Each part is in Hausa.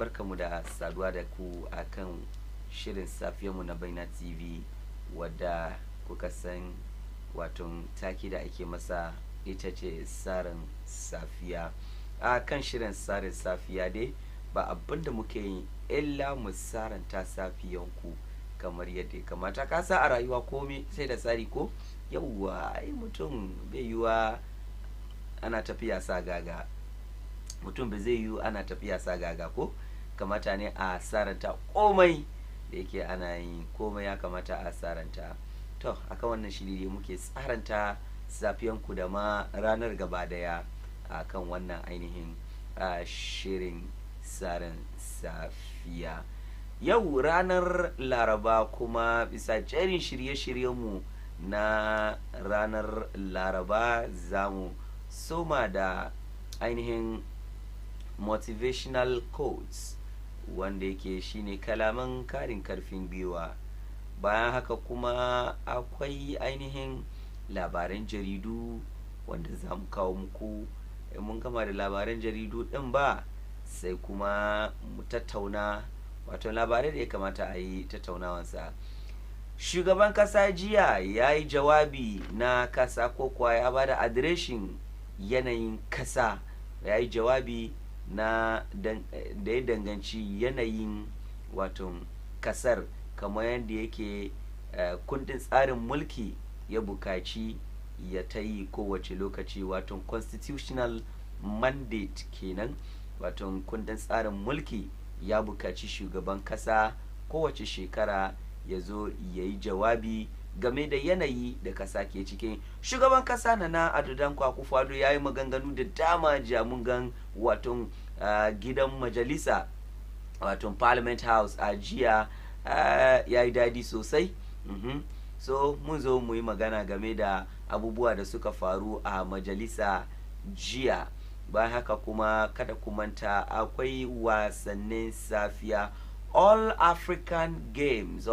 barkamu da saduwa da ku akan shirin safiyarmu na Baina TV wadda kuka san wato taki da ake masa ita ce Tsarin Safiya. A kan shirin Tsarin Safiya dai ba abinda muke yi illa mu saranta safiyanku kamar yadda ya kamata. Ka sa a rayuwa komai sai da tsari ko? Yauwa ai mutum bai yiwa ana tafiya sa gaga. Mutum bai zai yiwu ana tafiya sa gaga ko? Kamata ne a saranta komai da yake ana yi komai ya kamata a saranta. To akan wannan shiri ne muke tsaranta safiyanku da ma ranar gaba daya akan wannan ainihin shirin Tsarin Safiya. Yau ranar Laraba kuma bisa jerin shirye-shiryenmu na ranar Laraba za mu soma da ainihin motivational quotes wanda yake shine kalaman karin karfin gwiwa. Bayan haka kuma akwai ainihin labaran jaridu wanda za mu kawo muku. Mun gama da labaran jaridu din ba sai kuma mu tattauna wato labarai da ya kamata a yi tattaunawansa. Shugaban kasa jiya ya yi jawabi na kasa ko kuwa ya bada adireshin yanayin kasa, ya yi jawabi na da ya danganci yanayin wato kasar kamar yadda yake kundin tsarin mulki ya bukaci ya ta yi kowace lokaci, wato constitutional mandate kenan. Wato kundin tsarin mulki ya bukaci shugaban kasa kowace shekara ya zo ya yi jawabi game da yanayi da kasa ke cikin. Shugaban kasa na Ado Dankwa Akufo-Addo ya yi maganganu da dama jamungan wato gidan majalisa wato Parliament House a jiya ya yi dadi sosai. So mun zo mu yi magana game da abubuwa da suka faru a majalisa jiya. Bayan haka kuma kada ku manta akwai wasannin safiya, All Africa Games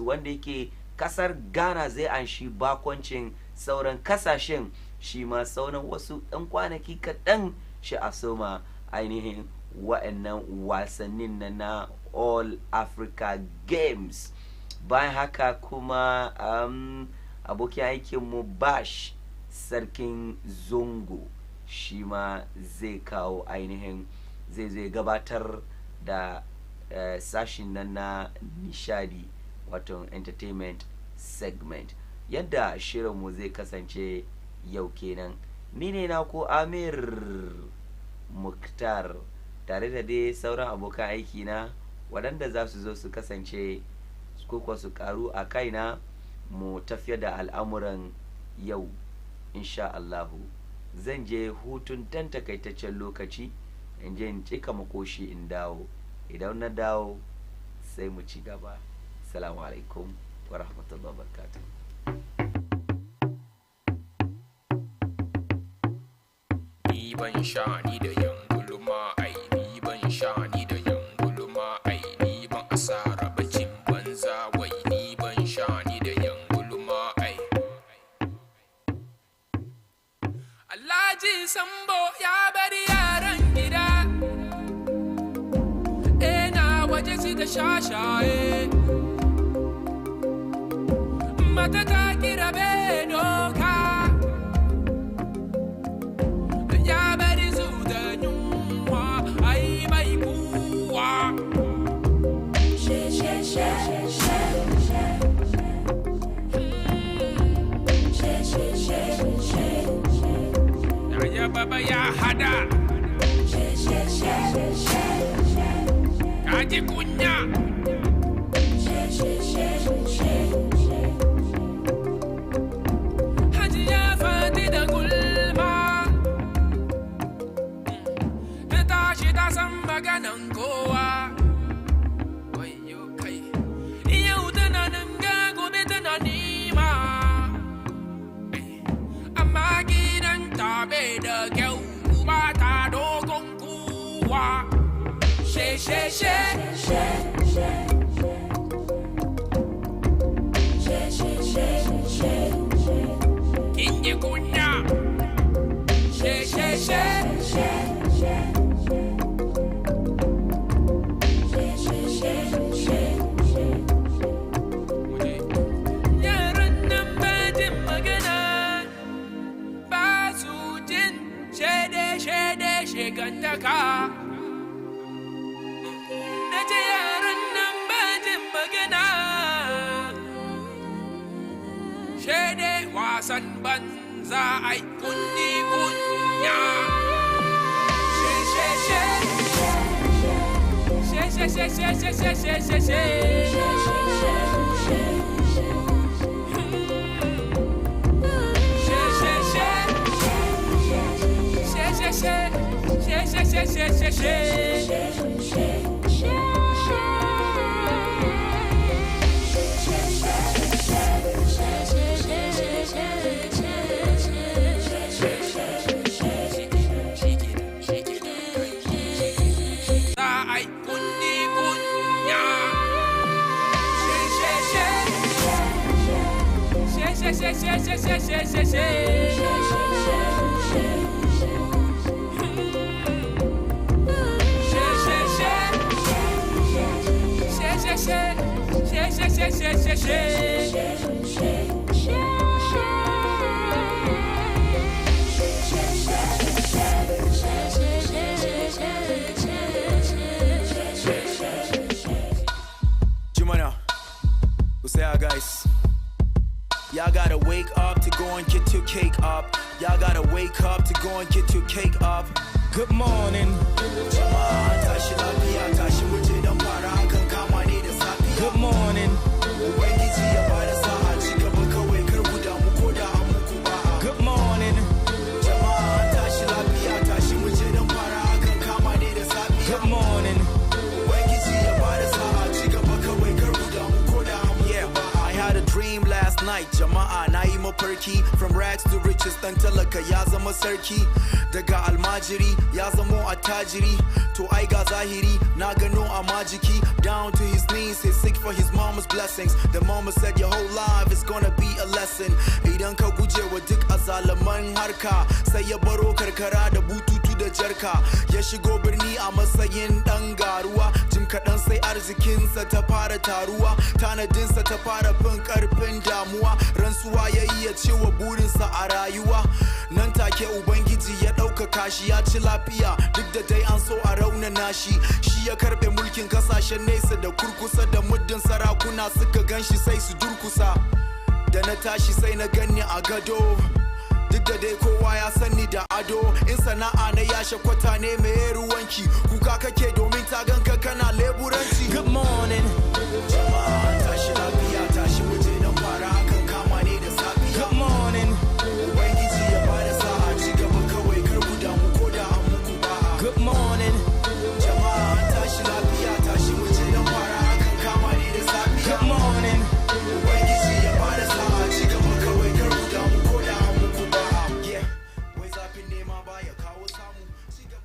wanda yake kasar Ghana zai anshi bakoncin sauran kasashen, shi ma sauran wasu ɗan kwanaki kaɗan shi a soma ainihin wa'annan wasannin na All Africa Games. Bayan haka kuma abokin aikinmu Bash Sarkin Zongo shi ma zai kawo ainihin zai gabatar da sashin nan na nishadi wato entertainment segment. Yadda shirinmu zai kasance yau kenan. Ni ne naku Amir Muktar tare da dai sauran abokan aiki na waɗanda za su zo su kasance ko su karu a kaina mu tafiyar da al'amuran yau insha Allahu. Zan je hutun dan takaitaccen lokaci in je in cika makoshi in dawo. Idan na dawo sai mu ci gaba. Assalamu alaikum wa rahmatullahi wa barakatuh. Ni ban sha ni da yan gulma ai, ni ban sha ni da yan gulma ai, ni ban asara bacin banza wai, ni ban sha ni da yan gulma ai. Alhaji Sambo ya bari yaran gida, waje su da shashaye, mata ta kira doka, ya bari su da yunwa ai mai kuwa. Ya baba ya hada kaji kunya. Hajiya Fati da gulma ta tashi ta san maganan kowa. Wayo kai, yau tana nan ga gobe tana nima, amma gidan ta bai da kyau ba ta dogon kuwa. Kinyi kunya. wasan banza ai kunni kunya. Jumana, what's up, guys? Y'all gotta wake up to go and get your cake up. Y'all gotta wake up to go and get your cake up. Good morning. Jama'a tashi lafiya, tashi muje dan fara hakan kama ne da safiya. Good morning. Ubangiji ya bada sa'a, ci gaba kawai kar ku damu ko da an muku ba'a. Good morning. Jama'a tashi lafiya, tashi muje dan fara hakan kama ne da safiya. Good morning. Ubangiji ya bada sa'a, ci gaba kawai kar ku damu ko da an muku ba'a. I had a dream last night, jama'a na yi mafarki. From rags to riches, dan talaka ya zama sarki. Daga almajiri ya zamo attajiri. To ai ga zahiri na gano a majiki. Down to his knees, he's sick for his mama's blessings. The mama said your whole life is gonna be a lesson. Idan ka guje wa duk azalaman harka, sai ya baro karkara da bututu da jarka. Ya shigo birni a matsayin dan garuwa. Jim kaɗan sai arzikinsa ta fara taruwa. Tanadinsa ta fara fin karfin damuwa. Ransuwa ya iya cewa burinsa a rayuwa. Nan take ubangiji ya ɗaukaka shi ya ci lafiya. Duk da dai an so a raunana shi. Shi ya karɓe mulkin kasashen nesa da kurkusa. Da muddin sarakuna suka ganshi sai su durkusa. Da na tashi sai na ganni a gado. Duk da dai kowa ya sani da ado. In sana'a na yashe kwata ne mai ruwanki. Kuka kake domin ta ganka kana leburanci. Good morning. Jama'a tashi lafiya, tashi muje dan fara hakan kama ne da safiya. Good morning. Ubangiji ya bada sa'a, ci gaba kawai kar ku damu ko da an muku ba'a. Good morning. Jama'a tashi lafiya, tashi muje dan fara hakan kama ne da safiya. Good morning. Ubangiji ya bada sa'a, ci gaba kawai kar ku damu ko da an muku ba'a. Yeah, wai zafin nema baya kawo samu.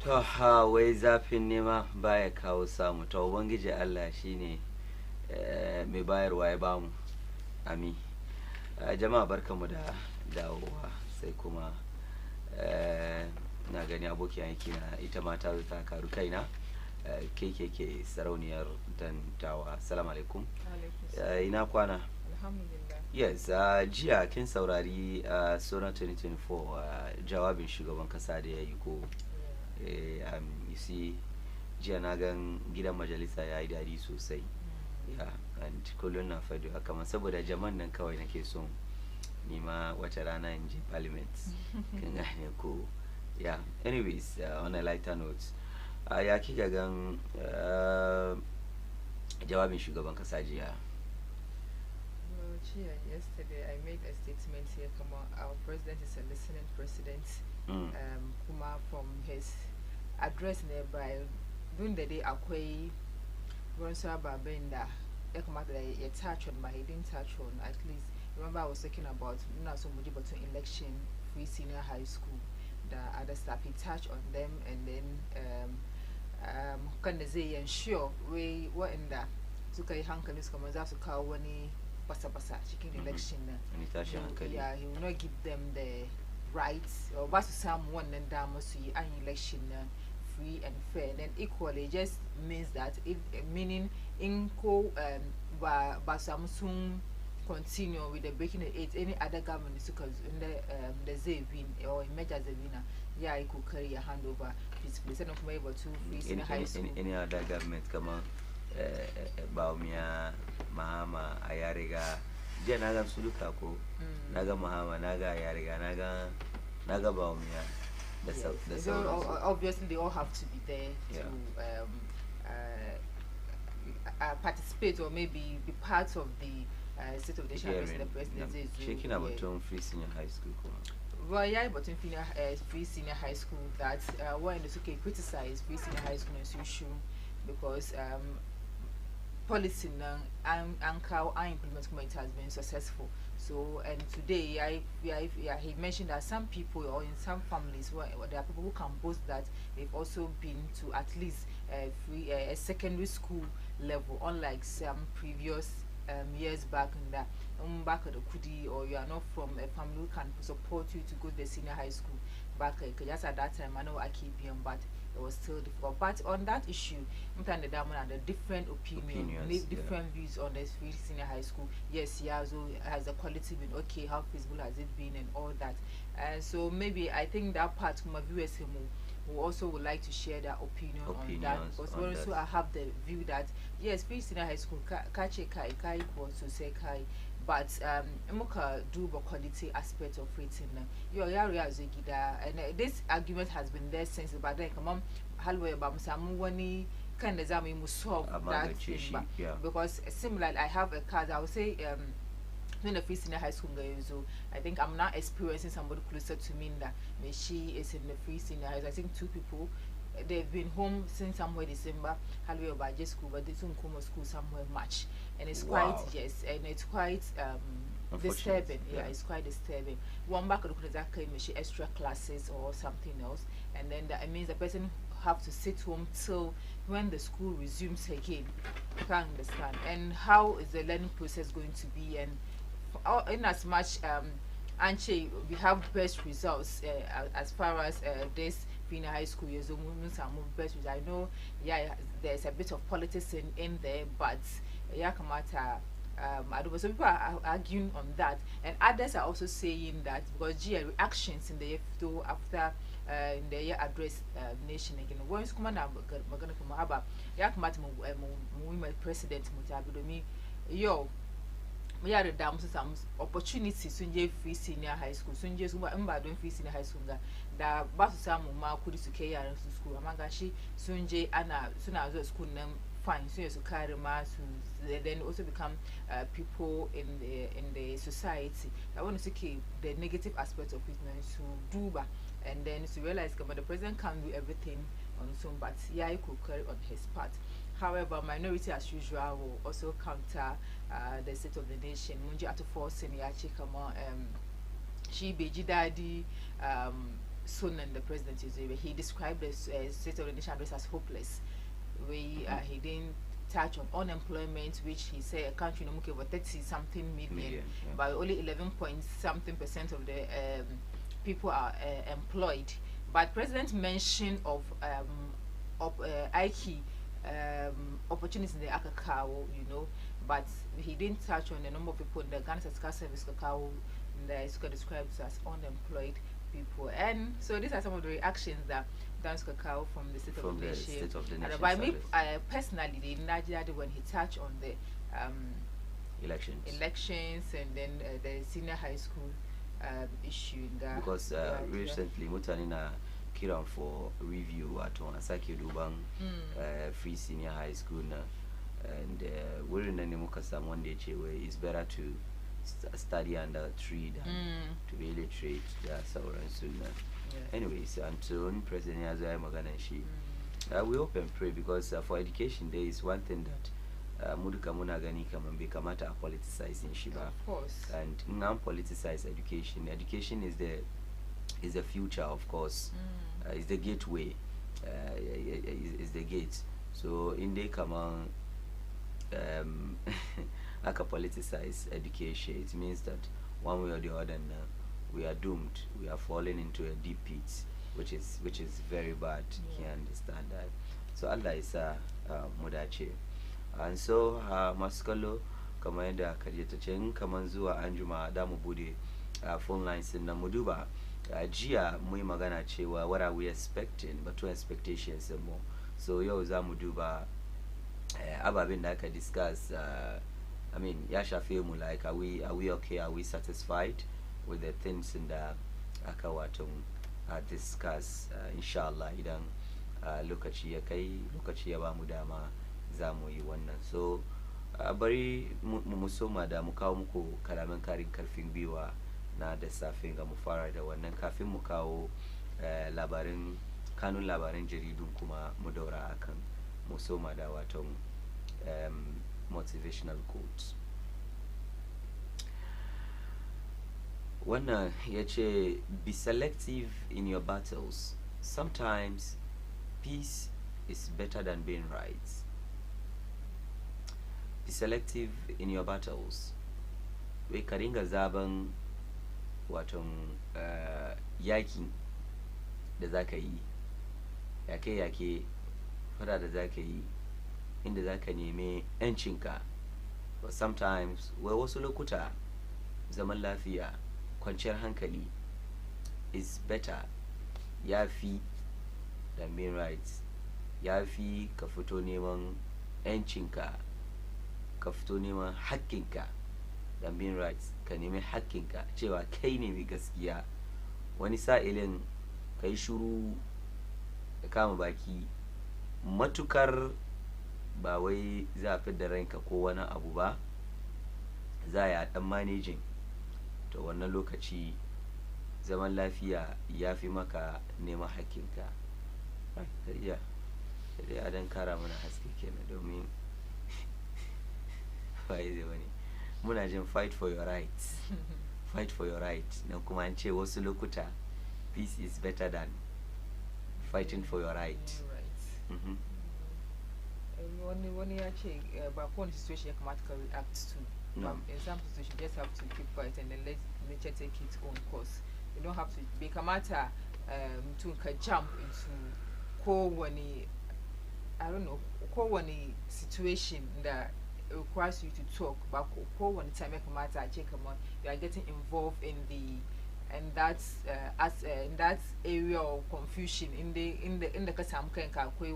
To ha wai zafin nema baya kawo samu. To ubangiji Allah shine mai bayarwa ya bamu. Amin. Jama'a barkamu da dawowa sai kuma na gani abokin aiki na ita ma ta karu kaina KKK sarauniyar dantawa. Assalamu alaikum. Ina kwana. Alhamdulillah. Yes, jiya kin saurari sunan 2024 jawabin shugaban kasa da ya yi ko you see jiya na gan gidan majalisa ya yi dadi sosai. Yeah, and kullum na faɗi haka ma saboda jaman nan kawai nake son nima wata rana in je parliament. Kan gane ko. Yeah, anyways, on a lighter note, ya kika gan jawabin shugaban kasa jiya? Well, yesterday I made a statement here. Come on, our president is a listening president. Kuma from his address nearby, during the day, Akwe Ronsa Babenda, you touch on, but he didn't touch on. At least remember I was talking about not so much about election, free senior high school, the other stuff. He touched on them, and then can they say ensure we were in that. So kai hankali su kamar za su kawo wani basa-basa cikin election na. Yeah, he will not give them the rights or ba su samu wannan dama su yi an election na free and fair. Then equally it just means that if meaning in ko ba samu sun continue with the breaking the eight any other government because in the zai win or in major zai winner, yeah, it could carry a handover peacefully. So not able to free in high school. Any other government come on Baumia, Mahama, Ayariga, je na ga suluka ko na ga Muhammad na ga Yariga na ga Bawumia. Yes. So obviously they all have to be there to participate or maybe be part of the State of the Nation address in the presidency. Checking about Free Senior High School. Well, yeah, but in Free Senior High School that when it's okay criticize Free Senior High School institution because policy and how I implement it has been successful. So and today he mentioned that some people or in some families where there are people who can boast that they've also been to at least a secondary school level, unlike some previous years back in that back at the Kudi, or you are not from a family who can support you to go to the senior high school back just at that time. I know I keep being, but it was still difficult. But on that issue, and the different opinions, different views on the senior high school. Yes, Yazo has the quality been okay, how feasible has it been and all that. So maybe I think that part my viewers who also would like to share their opinion on that, because also I have the view that yes, free senior high school kache kai equals to say kai, but moka do the quality aspect of rating your area and this argument has been there since, but then come on halway bamsamu wani kind of zami solve that thing, because similarly I have a card, I would say when the free senior high school girl, so I think I'm not experiencing somebody closer to me that she is in the free senior high school. I think two people, they've been home since somewhere December, halfway about just school, but they don't come to school somewhere much, and it's quite and it's quite disturbing. Yeah, it's quite disturbing. One back of the extra classes or something else, and then that means the person have to sit home till when the school resumes again. You can't understand. And how is the learning process going to be? And in as much Anche, we have best results as far as this being a high school years, best results. I know, there's a bit of politics in there, but Yakamata. I don't know, some people are arguing on that, and others are also saying that because reactions in the after in the year address nation again. Once command magana kuma aba yakamata mu president mutabidomi yo we are the dams some opportunities sunje free senior high school sunje mba don free senior high school da ba su samu ma kudi su kai yaran su school amma gashi sunje ana suna zuwa school nan fine, so you carry mass, then also become people in the society. I want to see the negative aspects of it to do back, and then to realize that the president can't do everything on his own, but yeah, he could carry on his part. However, minority as usual will also counter the state of the nation. Munji atu force ni achi kama she beji daddy son and the president he described the state of the nation address as hopeless. He didn't touch on unemployment, which he said a country no over 30 something million, but only 11 point something % of the people are employed. But President mentioned of IKE opportunities in the Akakao, but he didn't touch on the number of people in the Ghana Statistical Service Kakao that is described as unemployed people. And so these are some of the reactions that Dance Cacao from the State of the Nation. And by me, personally, Najadi when he touched on the elections and then the senior high school issue. Because recently, Mutanina Kiran for review at Asaki Dubang free senior high school, and we're in any Mukasam one day where it's better to study under a tree than to be illiterate. Anyways, until President Azai Maganashi, we hope and pray, because for education there is one thing that Muduka Munagani can become matter politicized in Shiba. Of course. And non-politicized education. Education is the future, of course. Is the gateway. Is the gate. So in the command like a politicized education, it means that one way or the other we are doomed. We are falling into a deep pit, which is very bad. You can understand that. So Allah is mudache. And so maskalo kamanda kajeta chen kamanzua anjuma damu bude phone lines in Muduba. Jia mui magana chewa, what are we expecting? But two expectations more. So yo za Muduba ababinda ka discuss I mean, ya shafe mu, like, are we okay? Are we satisfied with the things in the aka wato discuss, inshallah, idan lokaci ya kai, lokaci ya ba mu dama za mu yi wannan. So bari mu soma da mu kawo muku kalaman karin karfin gwiwa na da safin ga mu fara da wannan kafin mu kawo kanun labaran jaridun kuma mu daura akan mu soma da wato motivational quotes. Wannan ya ce, be selective in your battles. Sometimes peace is better than being right. Be selective in your battles. Wai ka ringa zaben waton yaki da za ka yi, yake fada da za ka yi, inda za ka neme 'yancinka. But sometimes, wai wasu lokuta zaman lafiya, kwanciyar hankali is better, ya fi than being right. Ya fi ka fito neman 'yancinka, ka fito neman haƙƙinka than being right. Ka nemi haƙƙinka cewa kai ne mai gaskiya. Wani sa'ilin ka yi shuru ka kama baki, matukar ba wai za a fidda ranka ko wani abu ba, za a yi dan managing, to wannan lokaci zaman lafiya ya fi maka neman haƙƙinka. Kariya dai a dan kara mana haske kenan, domin bai zai wani muna jin fight for your rights. Fight for your right, nan kuma an ce wasu lokuta peace is better than fighting for your right. Wani ya ce ba kowane situation ya kamata ka react to. No. In some situations you just have to keep quiet and then let nature take its own course. You don't have to be kamata to jump into kowane, I don't know, kowane situation that requires you to talk, but kowane time ya kamata a ce kamar you are getting involved in that area of confusion in the ka samu kanka akwai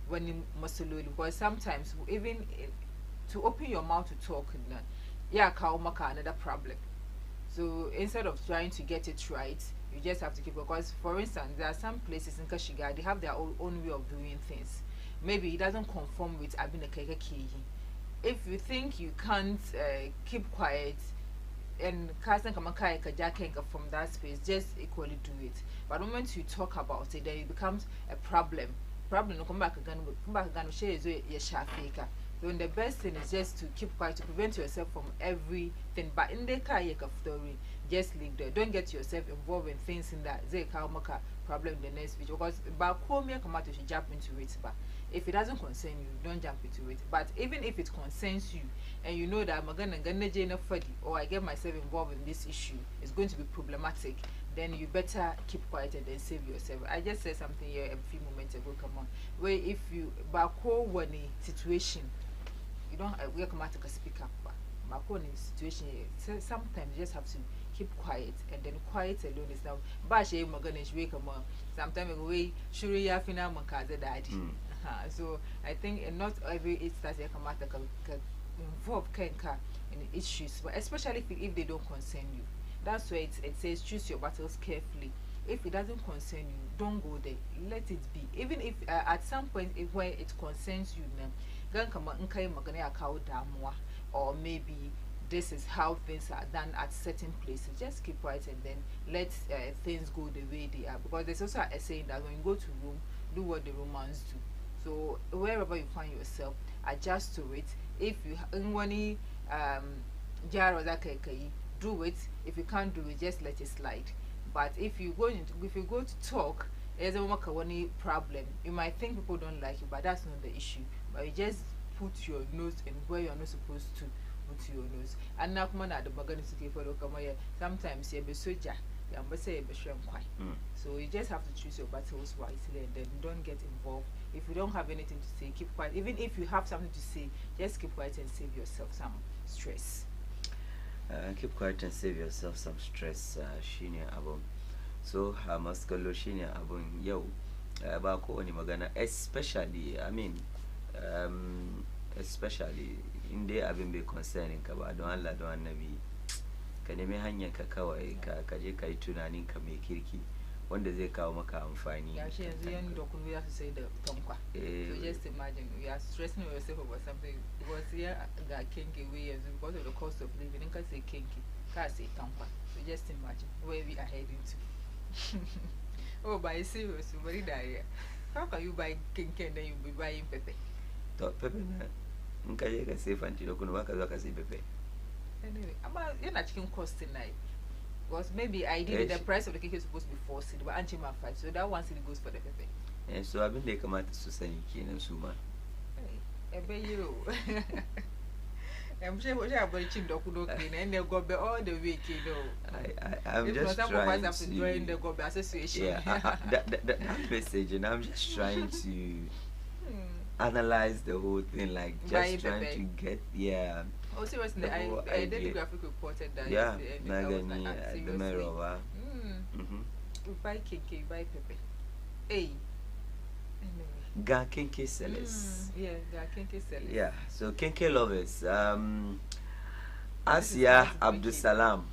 wani masaloli, because sometimes even to open your mouth to talk, yeah, kawo maka another problem. So instead of trying to get it right, you just have to keep, because for instance there are some places in Kashiga, they have their own way of doing things. Maybe it doesn't conform with Abinakeke Kehi. If you think you can't keep quiet and casting from that space, just equally do it. But the moment you talk about it, then it becomes a problem. No come back again. Share is your shafika. So the best thing is just to keep quiet, to prevent yourself from everything. But in the car, story, just leave there. Don't get yourself involved in things in that they can make a problem in the next video. Because back home, you come out to jump into it. But if it doesn't concern you, don't jump into it. But even if it concerns you, and you know that I'm gonna or I get myself involved in this issue, it's going to be problematic, then you better keep quiet and then save yourself. I just said something here a few moments ago. Come on, where if you back home when a situation, you don't we come out to speak up. Back home in situation, sometimes you just have to keep quiet, and then quiet alone is now. But she maganesh wake come on. Sometimes we sure ya fina mankaza daddy. So I think not every instance you come out to involve kenka in issues, but especially if they don't concern you. That's why it says choose your battles carefully. If it doesn't concern you, don't go there. Let it be. Even if at some point where it concerns you, or maybe this is how things are done at certain places, just keep quiet and then let things go the way they are. Because there's also a saying that when you go to Rome, do what the Romans do. So wherever you find yourself, adjust to it. If you do it. If you can't do it, just let it slide. But if you go to talk, there's a problem. You might think people don't like you, but that's not the issue. But you just put your nose in where you're not supposed to put your nose. And now sometimes you be soja, so you just have to choose your battles wisely and then don't get involved. If you don't have anything to say, keep quiet. Even if you have something to say, just keep quiet and save yourself some stress. Keep quiet and save yourself some stress, shine abun. So maskallo shine abun yau ba kowane magana, especially I mean especially inda abin bai concerning ka ba don Allah don annabi ka nemi hanyar ka kawai ka je ka yi tunanin ka mai kirki wanda zai kawo maka amfani. Yeah, she has young doc we have to say the tonkwa. So just imagine we are stressing yourself over something because here got kinky way because of the cost of living. You can say kinky, can't say tonkwa. So just imagine where we are heading to. Oh, by serious, very dire. How can you buy kinky and then you be buying pepe? Pepe na nkaje ka save anti do kuno waka zaka say pepe. Anyway, you're not chicken cost tonight. Because maybe ideally the price of the cake is supposed to be 4 cedi, but anti 5, so that 1 cedi goes for the pepe. And so I've been there come out to sani kenan suma. Hey, you. I'm sure what you about chin doku do clean and they go be all the way, you know. I'm just trying to join the Gobe Association. Yeah, that message, and I'm just trying to analyze the whole thing, like just trying to get Oh, seriously, I did the graphic reported that. Yeah, Nagani, the mayor of you buy cake, you buy pepe. Hey. Ga Kenke sellers. Yeah, Ga Kenke sellers. Yeah, so Kenke lovers. Asia Abdusalam.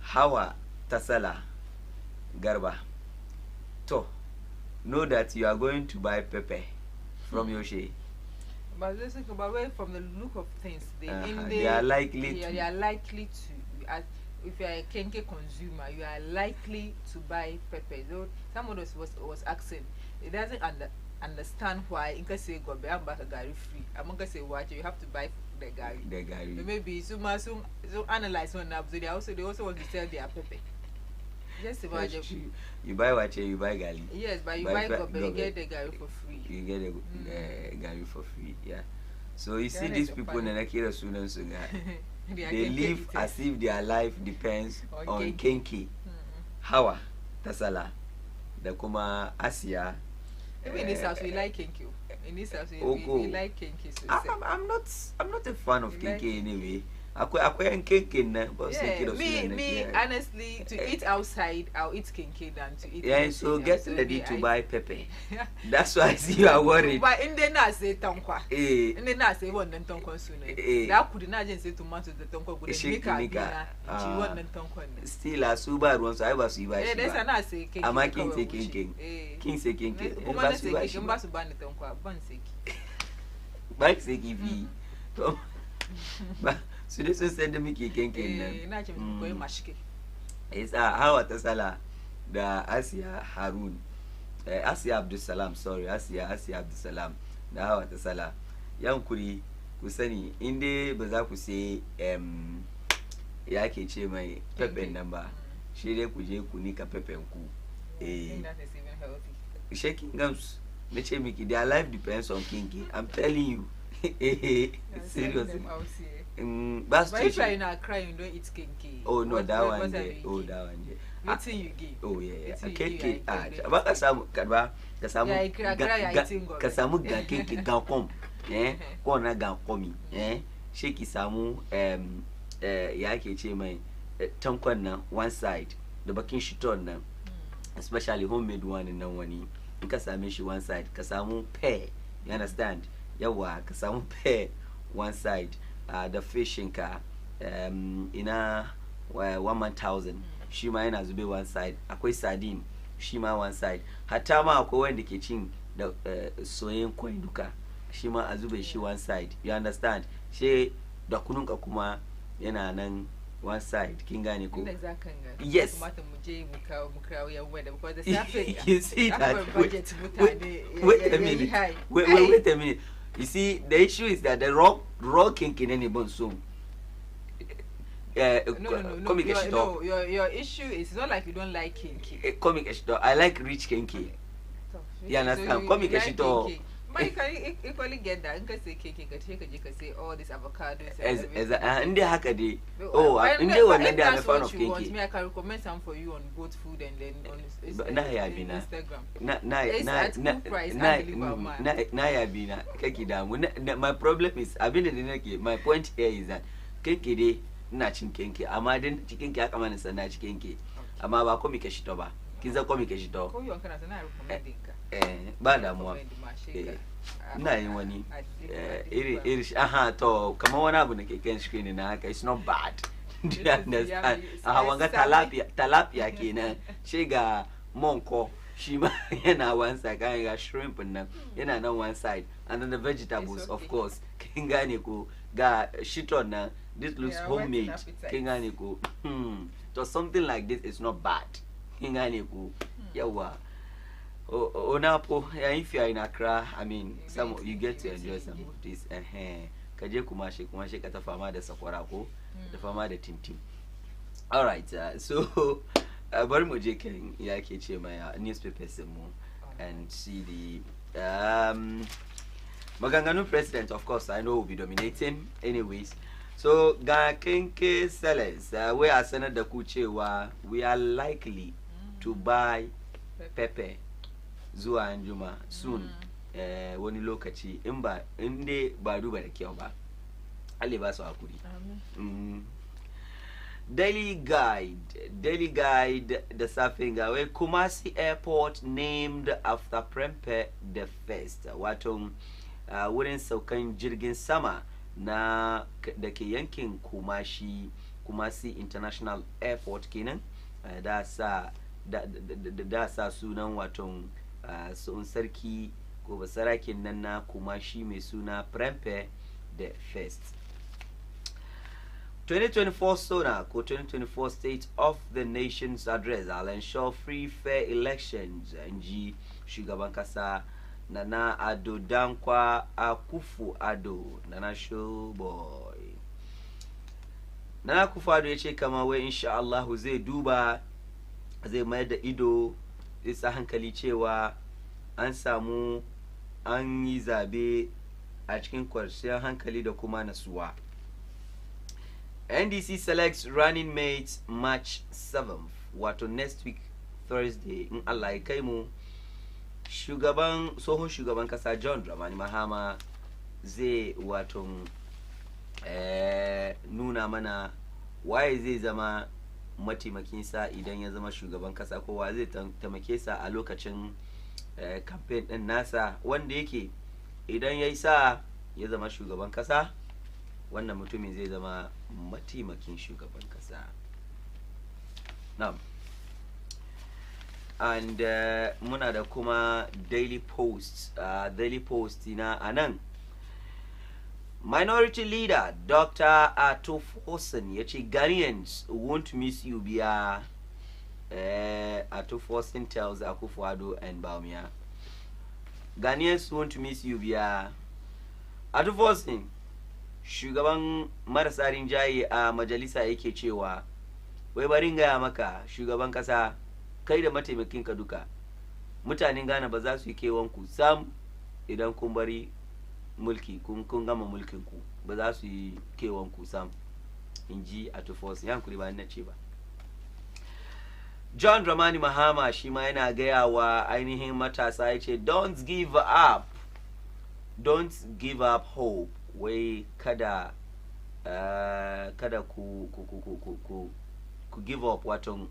Hawa Tasala Garba. To know that you are going to buy pepe from Yoshi. But listen, but from the look of things, they are likely to. They are likely to. If you are a Kenke consumer, you are likely to buy pepper. Though someone was asking, it doesn't understand why. In case you go buy a gari free, I'm gonna say watch. You have to buy the gari. The gari. Maybe so analyze one up. So they also want to sell their pepper. Just imagine. You buy what you buy gari. Yes, but you buy gobe, you get the gari for free. You get the gari for free. Yeah. So you see these people in the Kira Sunan Sunga. They live as if their life depends on Kenki. Hawa Tasala. The Kuma Asia. Even in this house we like Kenki. In this house we like Kenki. So I'm not a fan of Kenki anyway. Me, honestly, to eat outside, I'll eat kinky than to eat. Yeah, so get ready to buy pepe. That's why I see you are worried. But in the na say tonkwa. In the na say one then tonkwa sooner. That could not just say tomato the tonkwa good. Nika. She want then tonkwa. Still, a suba once I was you buy. Yeah, that's an I say kinky. I'm a king say kinky. King say kinky. Woman say kinky. Mbasu ban the tonkwa. Ban say kinky. Ban say kinky. So this is send me kinky. It's Hawa Tasala, the Asia Harun, Asia Abdusalam, sorry, Asia Abdusalam, the Hawa Tasala, young Kuri, Kusani, Inde Bazaku say, Yaki che my pepe number, Shade Kuje Kunika Pepe and Ku. That is even healthy. Shaking gums, Meche Miki, their life depends on kinky. I'm telling you. Seriously. But if you are not crying, you don't eat kinky. Oh no, that one there. Oh, that one there. What you give? Oh yeah. Kinky. About kasamu kinky gankom. Kona gankomi. Sheki samu yake che mai tankwan na one side. The bakin shiton na. Especially homemade one in wani. Nka same shi one side. Kasamu pear. You understand? Yawa kasamu pear one side. The fishing car in a 1,000. Shima ina zube one side. Akwai sardine. Shima one side. Hatama akwai wanda ke cin da soyayyen kwai duka. Shima azube shi one side. You understand? She da kununka kuma yana nan one side. Kin gane ko? Yes. You see that? Wait a minute. Wait a minute. You see, the issue is that the raw kinky any bone so. No. Your issue is not like you don't like kinky. I like rich kinky. You understand? But you can equally get that. You can say cake, you can say all these avocados. And they hack a day. Oh, and they were not a fan of kinky. I can recommend some for you on Goat Food and then on Instagram. My problem is, I've been in the my point here is that kinky day, natching kinky. I'm adding chicken cake, I'm an sanach kinky. I'm about comic shitoba. Kiza comic shito. Bada moi. na yin wani iri aha to kamar wani abu da ke kan screen na haka it's not bad. Do you understand? Wanga talapia kenan shi ga monko shi ma yana one side kan ga shrimp nan yana nan one side and then the vegetables of course kin gane ko ga shiton nan this looks homemade kin gane ko so something like this is not bad kin gane ko yawa onapo if you are in Accra, I mean some you get to enjoy some of this kaje kumashi ka ta fama da sakwara ko da fama da timtim. All right, so bari mu je kan yake ce mai newspapers mu and see the maganganu president. Of course I know will be dominating anyways. So ga kenke sellers we are sanar da ku cewa we are likely to buy pepper zuwa anjuma soon. Wani lokaci in ba duba da kyau ba Allah ba su hakuri. Daily Guide da safin ga wai Kumasi Airport named after Prempeh the First, wato wurin saukan jirgin sama na da ke yankin Kumasi International Airport kenan da sa sunan wato sun sarki ko basarakin nan na Kumashi mai suna Prempeh the First. 2024 SONA ko 2024 State of the Nation's Address will ensure free fair elections nji shugaban kasa Nana Ado Dankwa Akufo-Addo, Nana Showboy. Nana Akufo-Addo ya ce kama wai insha Allah zai duba zai mayar da ido zai sa hankali cewa an samu an yi zabe a cikin kwanciyar hankali da kuma nasuwa. NDC selects running mates March 7th, wato next week Thursday in Allah ya kai mu. Tsohon shugaban kasa John Dramani Mahama zai wato nuna mana waye zai zama mataimakinsa idan ya zama shugaban kasa, ko wa zai taimake sa a lokacin campaign din nasa, wanda yake idan yayi sa ya zama shugaban kasa, wannan mutumin zai zama mataimakin shugaban kasa. Na'am. And muna da kuma Daily Post na anan. Minority leader Dr. Atofosin ya ce Ghanaians won't miss you biya. Atofosin tells Akufo-Addo and Bawumia. Ghanaians won't miss you biya. Atofosin shugaban marasa rinjaye a majalisa yake cewa wai barin gaya maka shugaban kasa kai da mataimakinka duka mutanen Ghana ba za su yi kewanku sam idan kun bari mulki kun gama mulkinku, ba za su yi kewanku sam, inji Atofosin. Yankuri ba na ce ba. John Dramani Mahama shi ma yana gaya wa ainihin matasa ya ce don't give up hope, wai kada ku give up, wato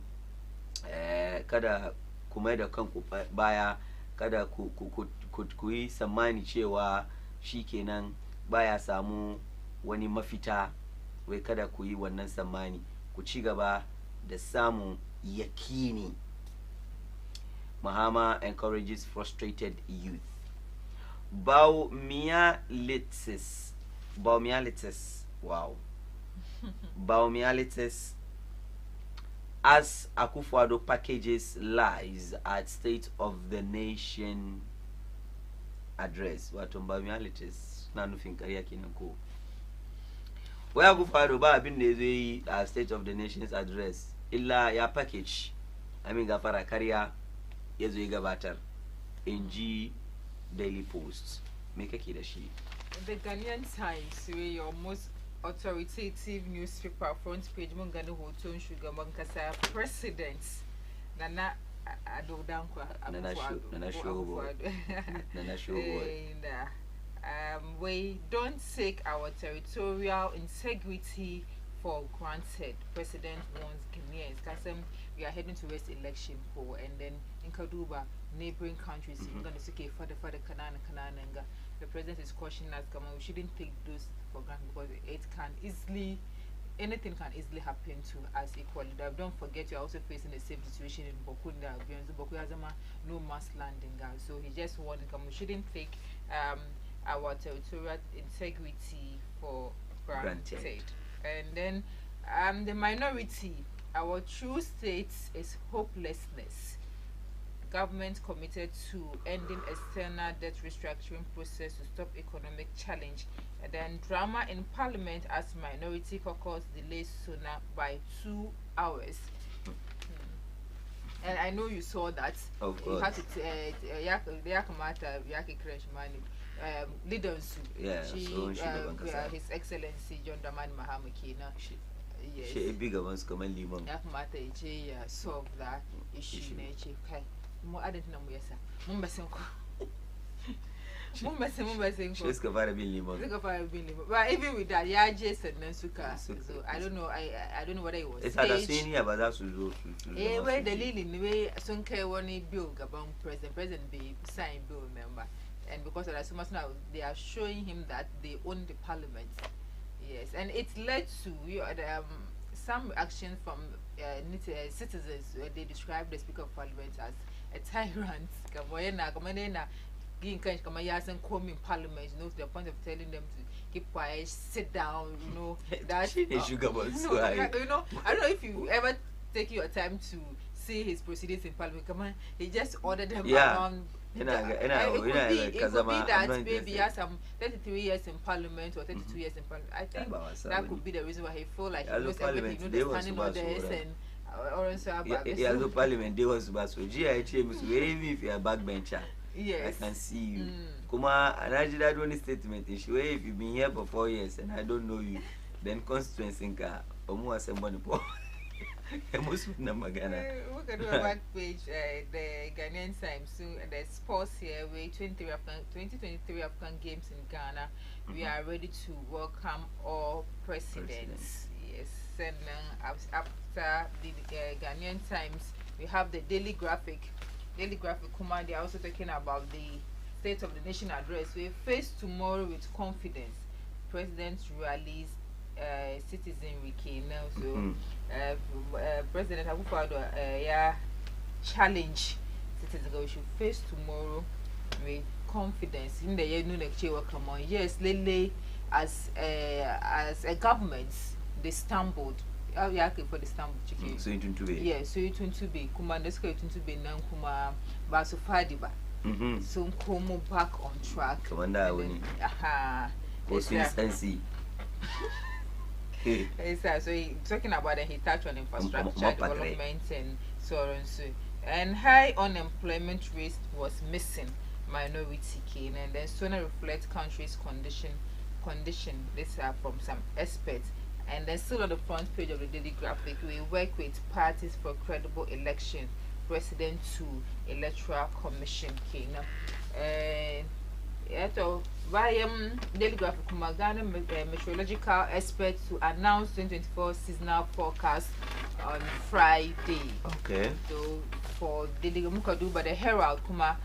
kada ku mai da kanku baya, kada ku yi tsammani cewa shikenan baya samu wani mafita, wai kada ku yi wannan tsammani, ku ci gaba da samun yakini. Mahama encourages frustrated youth. Baumialitis, wow. Baumialitis as Akufo-Addo packages lies at State of the Nation address. Wato Baumialitis na nufin kariya kenan ko. Wai Akufo-Addo ba abin da zai yi a State of the Nation's address illa ya package, gafara kariya ya zo ya gabatar, inji Daily Post. Me kake da shi? The Ghanaian Times, where your most authoritative newspaper front page mungani hoton shugaban kasa president Nana Ado Dankwa Nana Showboy. We don't take our territorial integrity for granted. President wants Ghanaians. Because we are heading towards election poll, and then in Kaduba, neighboring countries, you're going to say, for the Kanana. The president is cautioning us, come on, we shouldn't take those for granted because it can easily, anything can easily happen to us equally. Don't forget, you're also facing the same situation in Bokunda. Boku has no mass landing, so he just warned, come, we shouldn't take our territorial integrity for granted. And then the minority, our true state is hopelessness. Government committed to ending external debt restructuring process to stop economic challenge. And then drama in parliament as minority caucus delays sooner by 2 hours. And I know you saw that. Of course. You had to leaders. Yeah, so His Excellency John Dramani Mahama Kina. Yes. She a bigger ones come and leave on. Solve that issue. More added no yesa. She's covered but even with that, yeah, Jason Nansuka. So I don't know. I don't know what it was. It's a senior, but that's where the lily way Sunke one bill about president be signed bill member. And because of that, so much now they are showing him that they own the parliament. Yes, and it led to some action from citizens. They described the Speaker of Parliament as a tyrant. Being kind of in Parliament, to the point of telling them to keep quiet, sit down, that I don't know if you ever take your time to see his proceedings in Parliament. Come on, he just ordered them around. It could be that maybe he has some 33 years in Parliament or 32 years in Parliament. I think that could be the reason why he feel like he knows everything. The standing orders and the Parliament they was bad. So GIHM is waving if you're a backbencher. Yes, I can see you. Kuma, and I did that only statement. If you've been here for 4 years and I don't know you, then constituency ka omu asemboni po. Look at the back page, the Ghanaian Times. So the sports here, 2023 African Games in Ghana. We are ready to welcome all presidents. Yes, and after the Ghanaian Times, we have the Daily Graphic. Kuma, they are also talking about the State of the Nation address. We face tomorrow with confidence. President rallies citizenry now. So President Akufo-Addo challenge citizens. We should face tomorrow with confidence. In the year, come on. Yes, lately as a government, they stumbled. For the stumble chicken. So it to be. Yeah, so it to be. Kuma nesko it to be nan kuma baso fadiba. So come back on track. Commander winning. Consistency. So he talking about that he touched on infrastructure development and so on and so. And high unemployment rate was missing minority cane, and then sooner reflect country's condition. These are from some experts. And then still on the front page of the Daily Graphic, we work with parties for credible election, President to Electoral Commission. And via Daily Graphic, Ghana meteorological experts to announce 2024 seasonal forecast on Friday. Okay. So for Daily Mukadu, but the Herald Kuma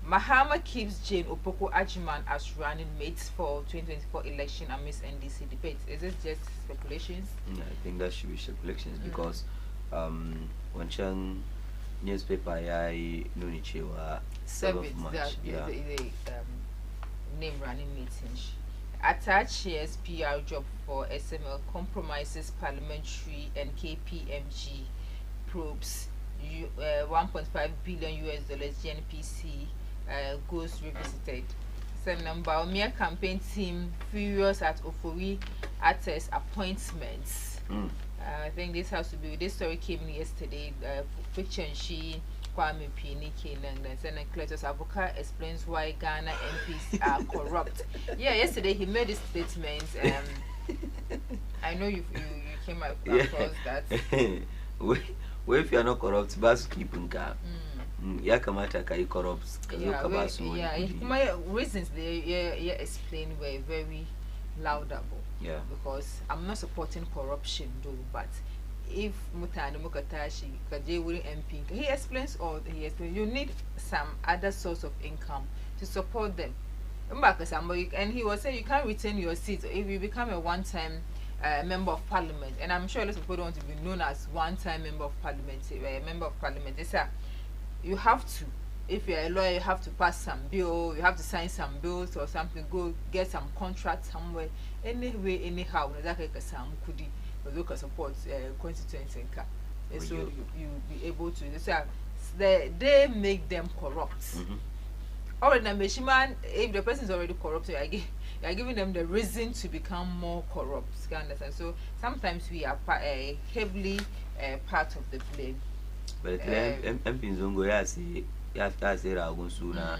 Mahama keeps Jane Opoko Ajiman as running mates for 2024 election amidst NDC debates. Is it just speculations? I think that should be speculations because when Chang newspaper I Nunichewa 7th March. Yeah. The name running meetings. Attached shares PR job for SML compromises parliamentary and KPMG probes. 1.5 billion US dollars GNPC goes revisited. Baumia campaign team furious at Ofori artist appointments. I think this has to be with this story came in yesterday. Picture and she Kwame Pini and then Cletus Avoka explains why Ghana MPs are corrupt. Yeah, yesterday he made a statement. I know you came across that. Well, if you are not corrupt, bas keep unka. Ya kamata kai corrupt. My reasons they explained were very laudable. Yeah. Because I'm not supporting corruption though, but if Mutani Mukatashi Kajewuri MP, he explains you need some other source of income to support them. And he was saying you can't retain your seat if you become a one-time member of parliament. And I'm sure a lot of people don't want to be known as one-time member of parliament. They say you have to. If you're a lawyer, you have to pass some bill, you have to sign some bills or something, go get some contract somewhere. Anyway, anyhow, look at support constituency. So you'll be able to. So they make them corrupt. Already, if the person is already corrupt, you are giving them the reason to become more corrupt. You understand? So sometimes we are heavily part of the blame. But MP Zongo, you have to say Ragun Suna.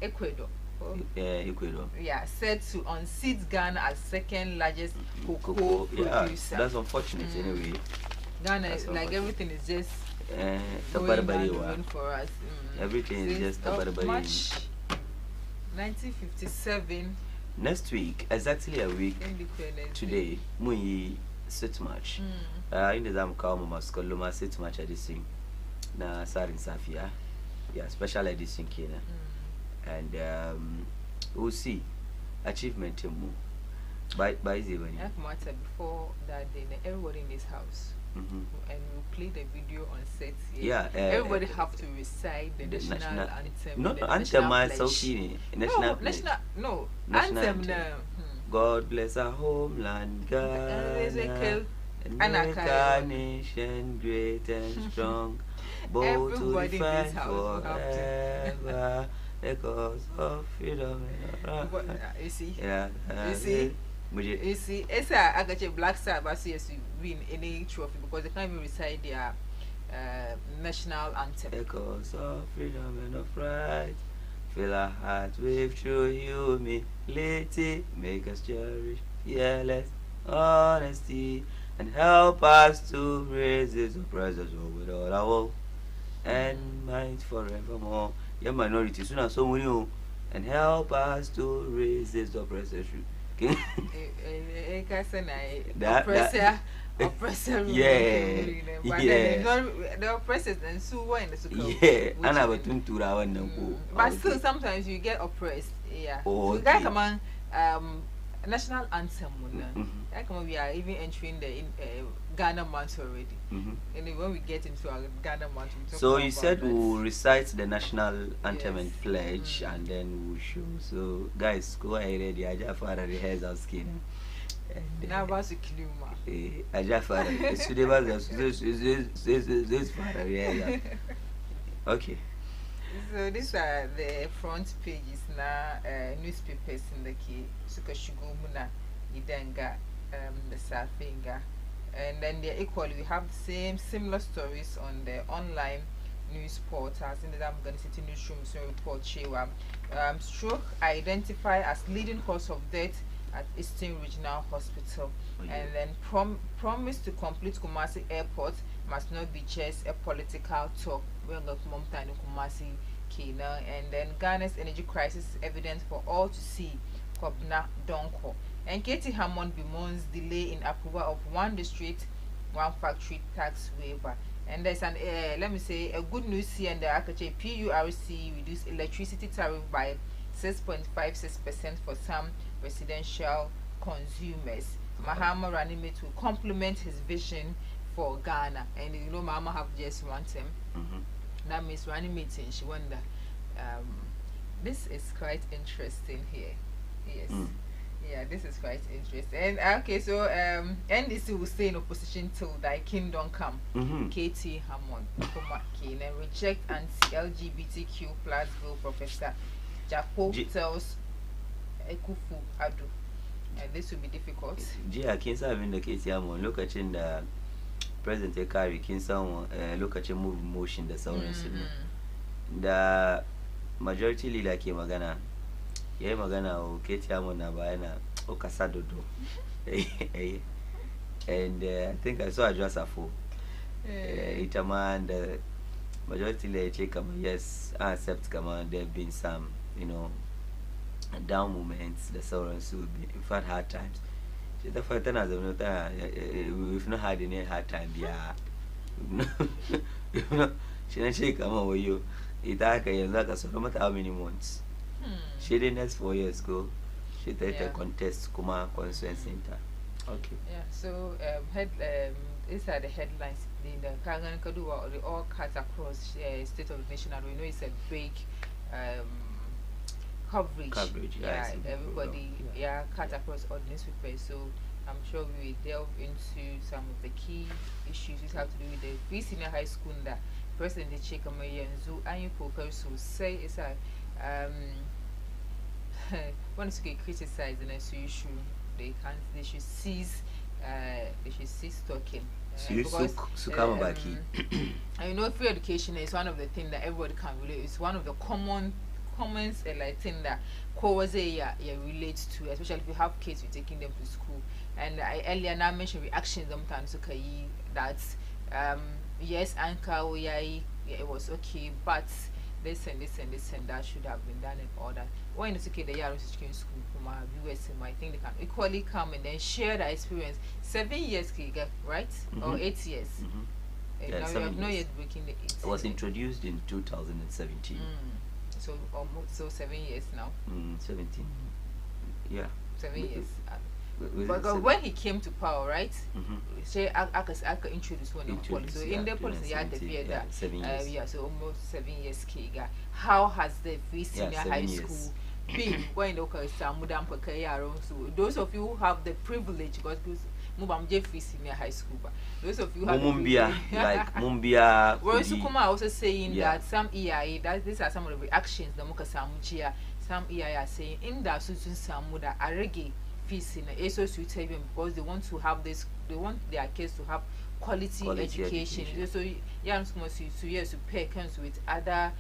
Ecuador. Ecuador. Yeah, said to unseat Ghana as second largest cocoa producer. That's unfortunate anyway. Ghana, like everything is just going for us. Everything is just March 1957. Next week, exactly a week today, we sit match. In the Zam Kauma Skoloma sit match edition. Na Tsarin Safiya. Yeah, special edition Kena. And we'll see achievement by the way. Before that day, everybody in his house. And we'll play the video on set. Yeah, everybody have to recite the national anthem. No, anthem myself. National anthem. God bless our homeland, Ghana, and make our nation great and strong, bold to fight forever, because of freedom. You see, yeah, you see, it's a Black Star, but yes, win any trophy because they can't even recite their national anthem. Because of freedom and of right, fill our hearts with true humility, make us cherish fearless honesty, and help us to resist oppressors with all our will and might forevermore. Your minority soon as so many, and help us to resist oppressors. Oppressor, the oppressors and so in the school. Yeah, and I was doing 2 hours now. But still, sometimes you get oppressed. Yeah. Oh, so come on, national anthem. We are even entering the Ghana month already. And when we get into our Ghana month, so you said we'll recite the national anthem and pledge, and then we'll show. So guys, go ahead. I just for a rehearsal skin. Now what's the clue? I just for okay. So these are the front pages now, newspapers in the key. Sukashugumuna, Idenga, the Safinga. And then equally we have the similar stories on the online news portals. In the Ghana City newsroom, so report Chewa. Stroke identified as leading cause of death at Eastern Regional Hospital. And then promise to complete Kumasi Airport must not be just a political talk. We're not Momtani Kumasi Kina. And then Ghana's energy crisis evident for all to see. Kobna Donko. And Katie Hammond bemoans delay in approval of one district, one factory tax waiver. And there's an let me say a good news here, and the Akache PURC reduced electricity tariff by 6.56% for some residential consumers. Mahama Ranimit will complement his vision for Ghana. And you know, Mama have just one term. That means Ranimit, and she wonder. This is quite interesting here. Yes. Yeah, this is quite interesting. And okay, so NDC will stay in opposition till thy kingdom come. KT Hammond, and reject anti-LGBTQ plus bill. Professor Japo tells Ekufu Adu. This will be difficult. Gia Kinsa having the KT Hammond. Look at the President Ekari Kinsa. Look at your move motion. The sound. The majority leader came Magana. Yeah, Magana o KT Hammond na baena o kasadodo. And I think I saw a Josafo. Itaman majority lately come yes, I accept come on. There have been some, down moments. The sorrows will be, in fact, hard times. So the first time as we've not had any hard time. Yeah, she didn't shake come on with you. It like a so no matter how many months. She did next 4 years ago. She did a contest Kuma Constituent Center. Okay. Yeah. So these are the headlines. The Kangan Kadua, they all cut across state of the nation, and we know it's a big coverage. Yeah, everybody cut across all the newspapers. So I'm sure we will delve into some of the key issues which have to do with the free senior high school that President Chekamaye and Zu Anyuko so say it's a once you get criticized and as issue they should cease talking. Because come back here. Free education is one of the things that everybody can relate. It's one of the comments like thing that cause relates to, especially if you have kids, you're taking them to school. And I earlier now mentioned reactions sometimes that yes, anchor it was okay, but this and that should have been done and all that. When it's okay, the young school from our viewers, I think they can equally come and then share that experience. 7 years, right? Or 8 years. Yeah, now you have not yet breaking the 8. It was introduced in 2017. So almost 7 years now. 17. Yeah. 7 years. But when he came to power, right? Say I could introduce one policy. So in the policy, you had the fear that 7 years. So almost 7 years. How has the free senior high school been? When the so those of you who have the privilege, because free senior high school, but those of you who have Mumbia. Sukuma also saying that some EIA, that these are some of the reactions the Muka Samuchia, some EIA are saying in that Susan Samuda Arege fees in the ASO because they want to have this, they want their kids to have quality education. So young schools to pay comes with other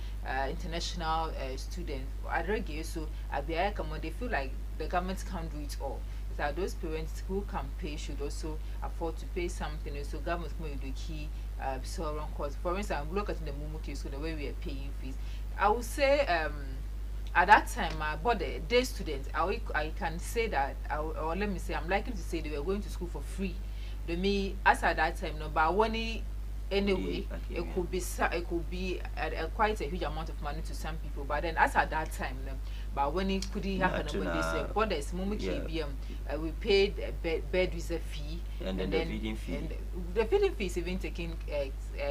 international students. Arege so they feel like the government can't do it all. That those parents who can pay should also afford to pay something. So government may do key so wrong cost. For instance, look at the Mumu case, so the way we are paying fees. I would say at that time, but the day students, I can say that, or let me say, I'm likely to say they were going to school for free. The me as at that time, no, but when anyway, it could be quite a huge amount of money to some people. But then as at that time, no, but when it could happen, when they say, "What is Mumu KBM?" We paid bed visa fee, and then the feeding fee. And the feeding fee is even taking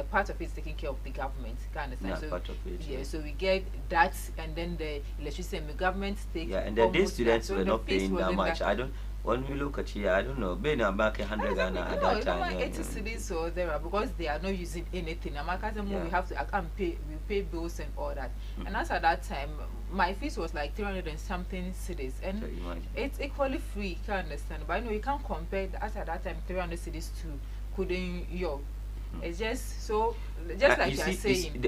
part of it is taking care of the government. Kind of so, part of it, so we get that, and then the electricity and the government take. Yeah, and the day students were not paying that much. When we look at here, I don't know, being back 100 Ghana at that time. 80 cities or there because they are not using anything. We have to we pay bills and all that. And as at that time, my fees was like 300 and something cities, and it's equally free. You can understand, but I know you can't compare as at that time 300 cities to couldn't yo. It's just so just like you are saying.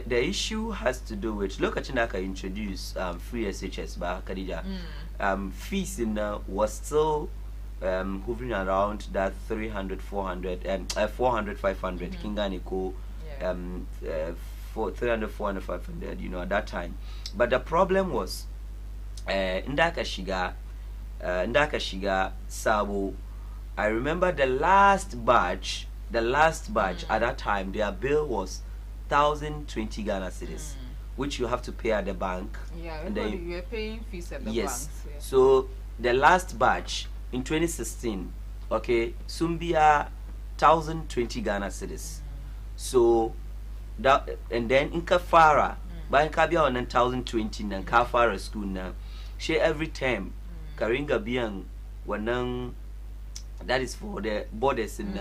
The issue has to do with look at Chinaka introduced free SHS by Khadija. Fees in was still hovering around that 300, 400 and 400, 500 Kinganiko for 300, 400, 500 at that time. But the problem was Ndaka Shiga Sabo. I remember the last batch at that time, their bill was 1,020 Ghana cedis, which you have to pay at the bank. Yeah, and then you are paying fees at the bank. Yes. Yeah. So the last batch in 2016, okay, Sumbia 1,020 Ghana cedis. So that, and then in Kafara, by Kabia on 1,020 and Kafara school now, she every term Karinga Biang Wanang, that is for the borders in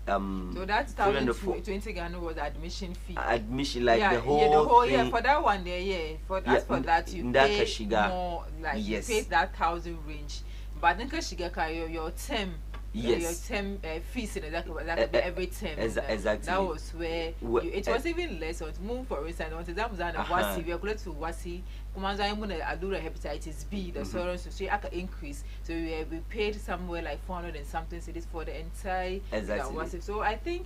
so that's 1,020 Ghana was admission fee. Admission, like the whole thing. For that one there, for that you pay more, like you pay that 1,000 range. But then Kashiga your term. Yes. Your term fees that could be every term. Exactly. That was where it was even less. On move for instance, on that was Wasi. We are close to Wasi. Kumanza imuna adura hepatitis B. The sorrows so she increase. So we paid somewhere like 400 and something cities for the entire Wasi. So I think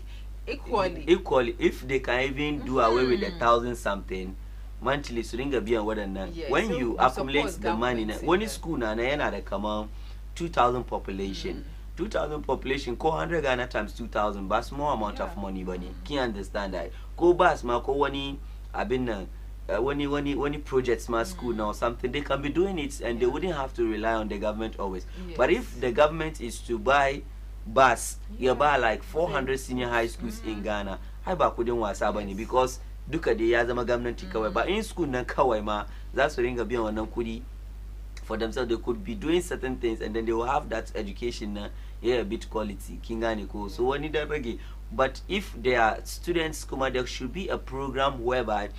equally. If they can even do away with 1,000 something monthly, so ringa biyan wadannan. When so you accumulate the money, when school na yana da kaman 2,000 population. 2,000 population, 400 Ghana times 2,000, but small amount of money, bunny. Can you understand that? Go bas, ma ko wani abin when projects my school now something, they can be doing it and they wouldn't have to rely on the government always. But if the government is to buy bus, you buy like 400 senior high schools in Ghana, I ba kudin wasa bane because duka da ya zama gwamnati kawai. But in school nan kawai ma za su ringa biyan wannan kudi for themselves. They could be doing certain things and then they will have that education a bit quality kingani ko. So when it rege. But if they are students, there should be a program whereby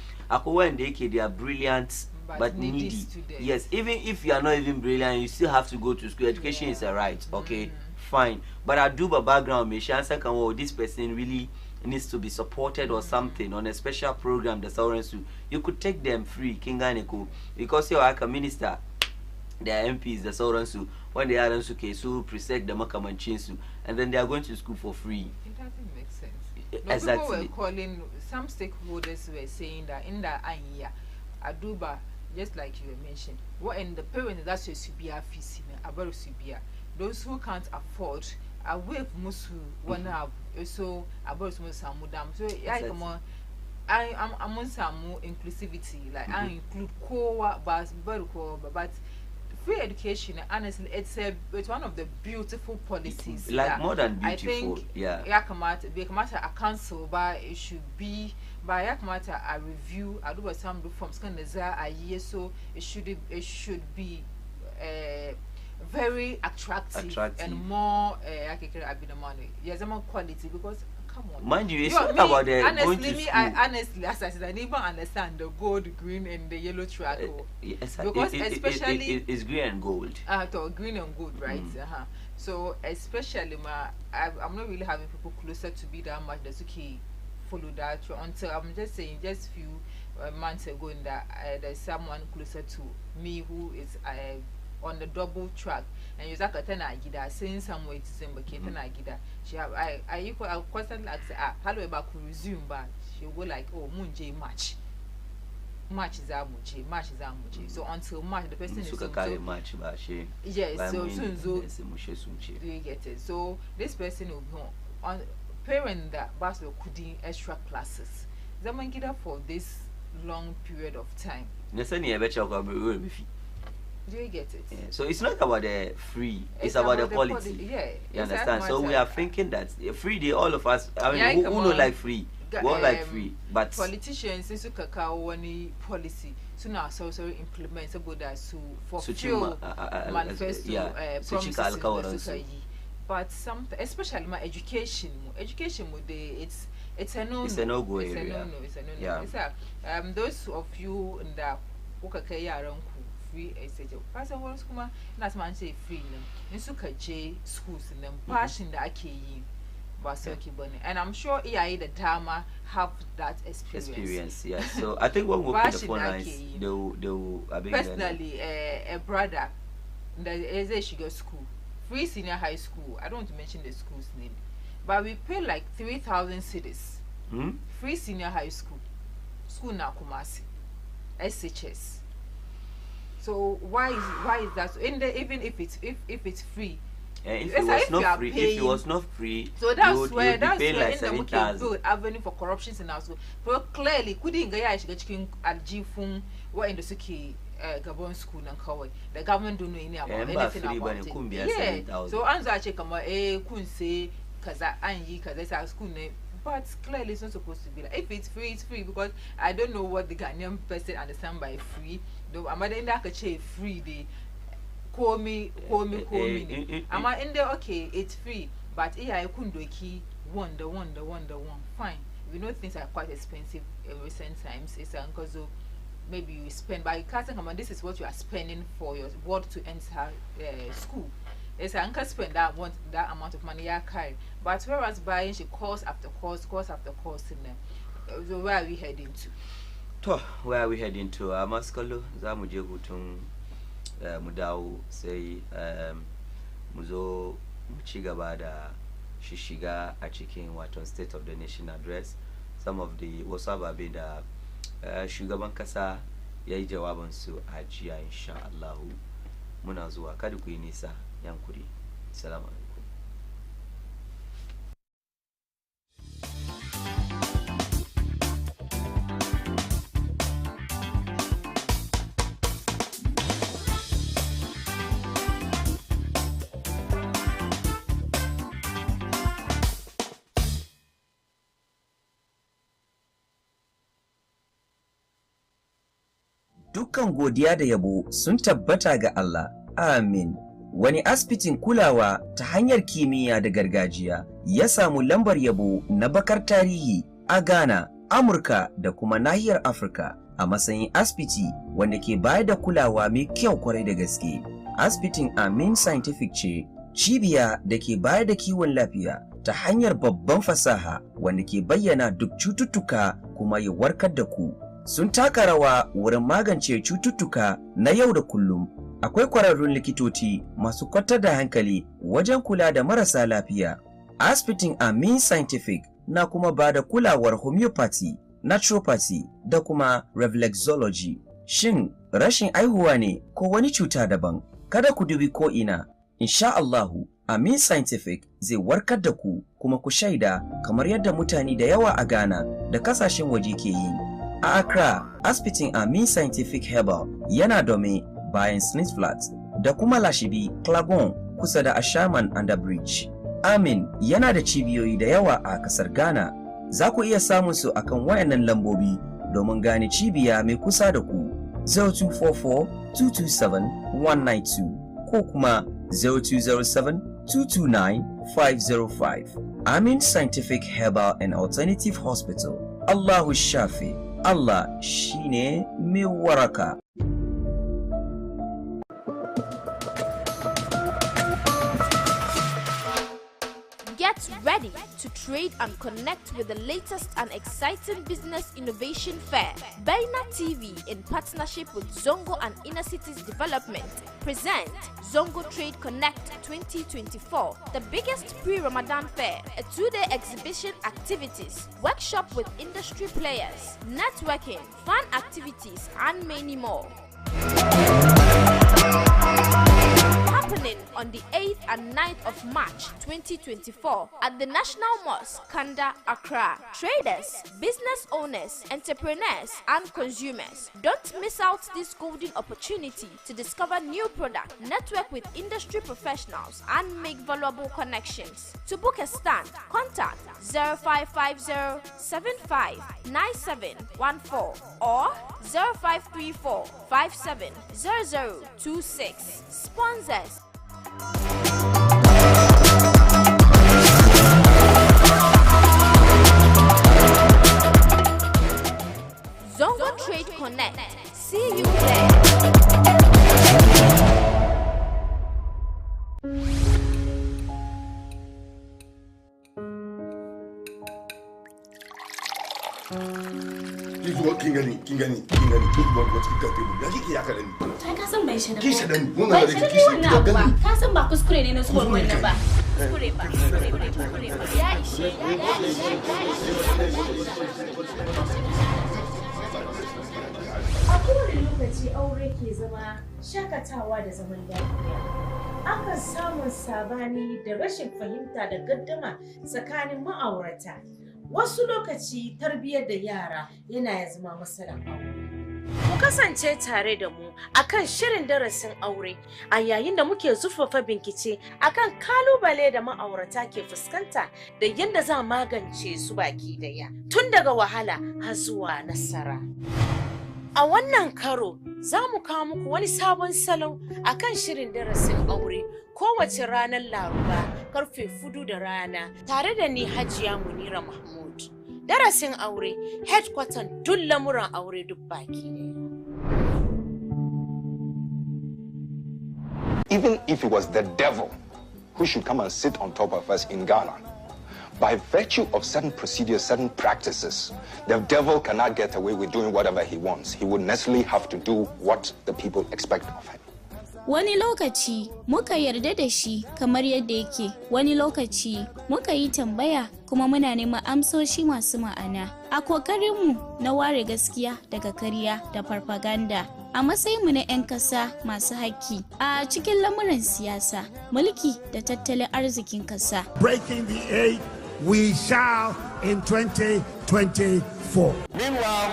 when they are brilliant but needy. Students. Yes, even if you are not even brilliant, you still have to go to school. Education is a right, okay, fine. But I do a background, this person really needs to be supported or something on a special program. The Tsarin you could take them free, Kinganeko, because you're like a minister. The MPs, the Tsarin when they are in Sukesu, presect the Makamanchinsu, and then they are going to school for free. It doesn't make sense. No, Exactly. people were calling, some stakeholders were saying that in the anya, Aduba, just like you mentioned, what in the parents that's your Subia fees, about Subia, those who can't afford, away Musu, one up, so about Musamudam. So, I'm on some more inclusivity, like I include core, but free education, honestly, it's one of the beautiful policies. Like more than beautiful, I think, a council, but it should be by a review. I do some reforms kind of a year, so it should be very attractive and more money. Yes, more quality because. Come on. Mind you, it's not about the honestly, going to school. Honestly, as I said, I never understand the gold, green, and the yellow track. Yes, because especially it's green and gold. Green and gold, right? So especially, I'm not really having people closer to be that much. That's okay. Follow that until I'm just saying, just few months ago, in that there's someone closer to me who is on the double track. And you like a tenagida, saying some way to send Tenagida. She have I constantly ask hello about resume, but she will like, oh, Moonjay match. Match is our match is our so until March, the person is carry match, but she yes, so soon do you get it? So this person will be on parent that Basel couldn't extra classes. Zaman get up for this long period of time. Do you get it? Yeah. So it's not about the free, it's about the quality. You understand? So we are thinking that free, all of us, I mean, who don't like free? We all like free, but politicians is one policy. So now so implement about that to fulfill manifesto promises. But some, especially my education it's a no. It's a no-go area. It's a no. Yeah. Those of you in the free person was kuma that's man say free them nsuka J schools in them passion that akeyi basoki bone and I'm sure EIA the Dama have that experience. Yeah. So I think when we put the phone lines they will personally a brother that is a sugar school free senior high school. I don't want to mention the school's name, but we pay like 3,000 cedis. Free senior high school na Kumasi SHS. So why is that? Even if it's free, if it was not free, so that's you where in the build avenue for corruptions in our school. But clearly, couldn't get chicken aljifun what in the Suki Gabon school and Kawai. The government don't know anything about it. Yeah. So answer check couldn't say kaza anyi kaza school name. But clearly it's not supposed to be like if it's free because I don't know what the Ghanaian person understand by free. Though I'm in the free day. Call me. I'm in there okay, it's free. But I couldn't do a key one. Fine. We know things are quite expensive in recent times. It's because of maybe you spend by casting come on, this is what you are spending for your ward to enter school. It's an spend that amount of money I carry. But whereas buying she course after course in them. So where are we heading to? Where are we heading to? Amaskalo zamuje hutun mudawo sai muzo mu ci gaba da shi shiga a cikin wato State of the Nation Address, some of the wasu ababe da shugaban kasa ya yi jawabansu a jiya insha Allahu. Muna zuwa, kada ku yi nisa, yankuri. Assalamu alaikum. Dukkan godiya da yabo sun tabbata ga Allah. Amin. Wani asibitin kulawa ta hanyar kimiyya da gargajiya ya samu lambar yabo na bakar tarihi a Ghana, Amurka da kuma nahiyar Afirka a matsayin asibiti wanda ke bayar da kulawa mai kyau kwarai da gaske. Asibitin Amin Scientific ce cibiya da ke bayar da kiwon lafiya ta hanyar babban fasaha wanda ke bayyana duk cututtuka kuma ya warkar da ku. Sun taka rawa wurin magance cututtuka na yau da kullum. Akwai kwararrun likitoci masu kwantar da hankali wajen kula da marasa lafiya. Asibitin Amin Scientific na kuma ba da kulawar homeopathy, naturopathy da kuma reflexology. Shin rashin aihuwa ne ko wani cuta daban? Kada ku dubi ko ina. Insha Allahu, Amin Scientific zai warkar da ku kuma ku shaida kamar yadda mutane da yawa a Ghana da kasashen waje ke yi. A Accra, asibitin Amin Scientific Herbal yana dome bayan Smith Flat da kuma Lashibi, Klagon kusa da Ashaman Under Bridge. Amin yana da cibiyoyi da yawa a kasar Ghana. Za ku iya samun su akan wayannan lambobi domin gane cibiya mai kusa da ku. 0244-227-192 ko kuma 0207-229-505. Amin Scientific Herbal and Alternative Hospital. Allahu Shafi. Allah shine mai waraka. Get ready to trade and connect with the latest and exciting business innovation fair. Baina TV, in partnership with Zongo and Inner Cities Development, present Zongo Trade Connect 2024, the biggest pre-Ramadan fair, a 2-day exhibition activities, workshop with industry players, networking, fun activities, and many more. Happening on the 8th and 9th of March 2024 at the National Mosque, Kanda, Accra. Traders, business owners, entrepreneurs, and consumers, don't miss out this golden opportunity to discover new products, network with industry professionals, and make valuable connections. To book a stand, contact 0550-759714 or 0534-570026. Sponsors. Zongo Trade Connect. See you there. Kingani, big one, what's the table? Yaki Yakani. I can't buy shit. Kiss them, Buy shit now. Can't back to screen in a school when never. A kowane lokaci aure ke zama shakatawa da zaman lafiya. Akan samun sabani da rashin fahimta da gaddama tsakanin ma'aurata. Wasu lokaci tarbiyyar da yara yana ya zama matsalar aure. Ku kasance tare da mu akan shirin darasin aure a yayin da muke zurfafa bincike akan kalubale da ma'aurata ke fuskanta da yadda za magance su baki daya tun daga wahala har zuwa nasara. A wannan karo za mu kawo muku wani sabon salon akan shirin darasin aure kowace ranar Laraba karfe 4 da rana tare da ni Hajiya Munira Mahmud. Darasin aure headquarter duk lamuran aure duk baki ne. Even if it was the devil who should come and sit on top of us in Ghana, by virtue of certain procedures, certain practices, the devil cannot get away with doing whatever he wants. He would necessarily have to do what the people expect of him. Wani lokaci muka yarda da shi kamar yadda yake, wani lokaci muka yi tambaya kuma muna neman amsoshi masu ma'ana. A kokarinmu na ware gaskiya daga karya da farfaganda. A matsayinmu na 'yan ƙasa masu haƙƙi a cikin lamuran siyasa, mulki da tattalin arzikin ƙasa. Breaking the eight, we shall in 2024. Meanwhile,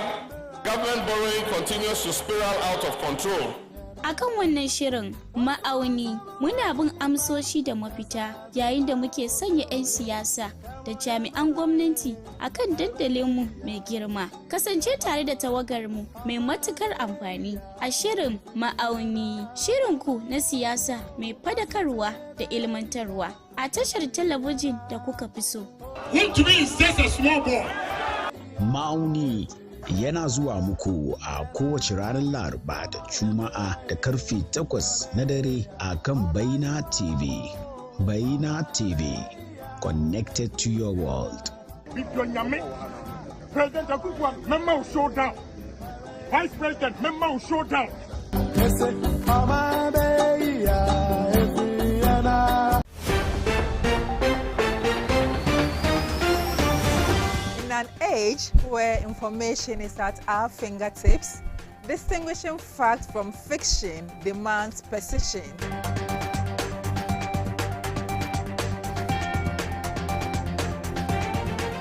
government borrowing continues to spiral out of control. Akan wannan shirin ma'auni muna bin amsoshi da mafita yayin da muke sanya 'yan siyasa da jami'an gwamnati akan dandalinmu mai girma. Kasance tare da tawagarmu mai matukar amfani a shirin ma'auni, shirinku na siyasa mai fadakarwa da ilmantarwa a tashar talabijin da kuka fi so. Ma'auni yana zuwa muku a kowace ranar Laraba da Juma'a da karfe 8 na dare a kan Baina TV. Baina TV, connected to your world. President Akufo, member will show down. Vice President, member will show down. In an age where information is at our fingertips, distinguishing fact from fiction demands precision.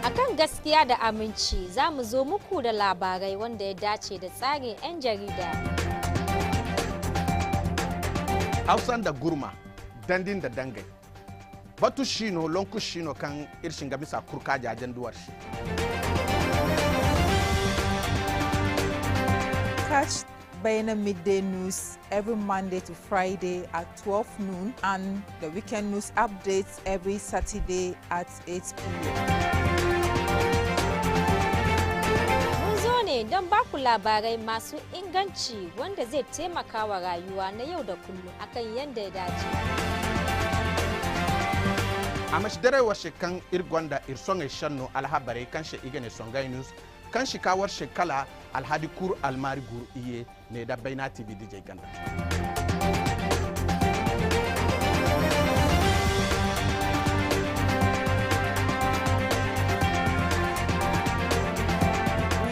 Akan gaskiya da aminci za mu zo muku da labarai wanda ya dace da tsarin 'yan jarida. Hausan da gurma, dandin da dangai. Batu shino lonku shino kan irshin gamisa kurka jajen duwar shi. Catch Baina Midday News every Monday to Friday at 12 noon and the weekend news updates every Saturday at 8 p.m. Mun zo ne don baku labarai masu inganci wanda zai taimaka wa rayuwa na yau da kullum akan yadda ya dace. A mashdare wa shekan irgonda irsonga shanno alhabare kan she igene songai news kan shi kawar shekala alhadi kur almari gur iye ne da Baina TV DJ ganda.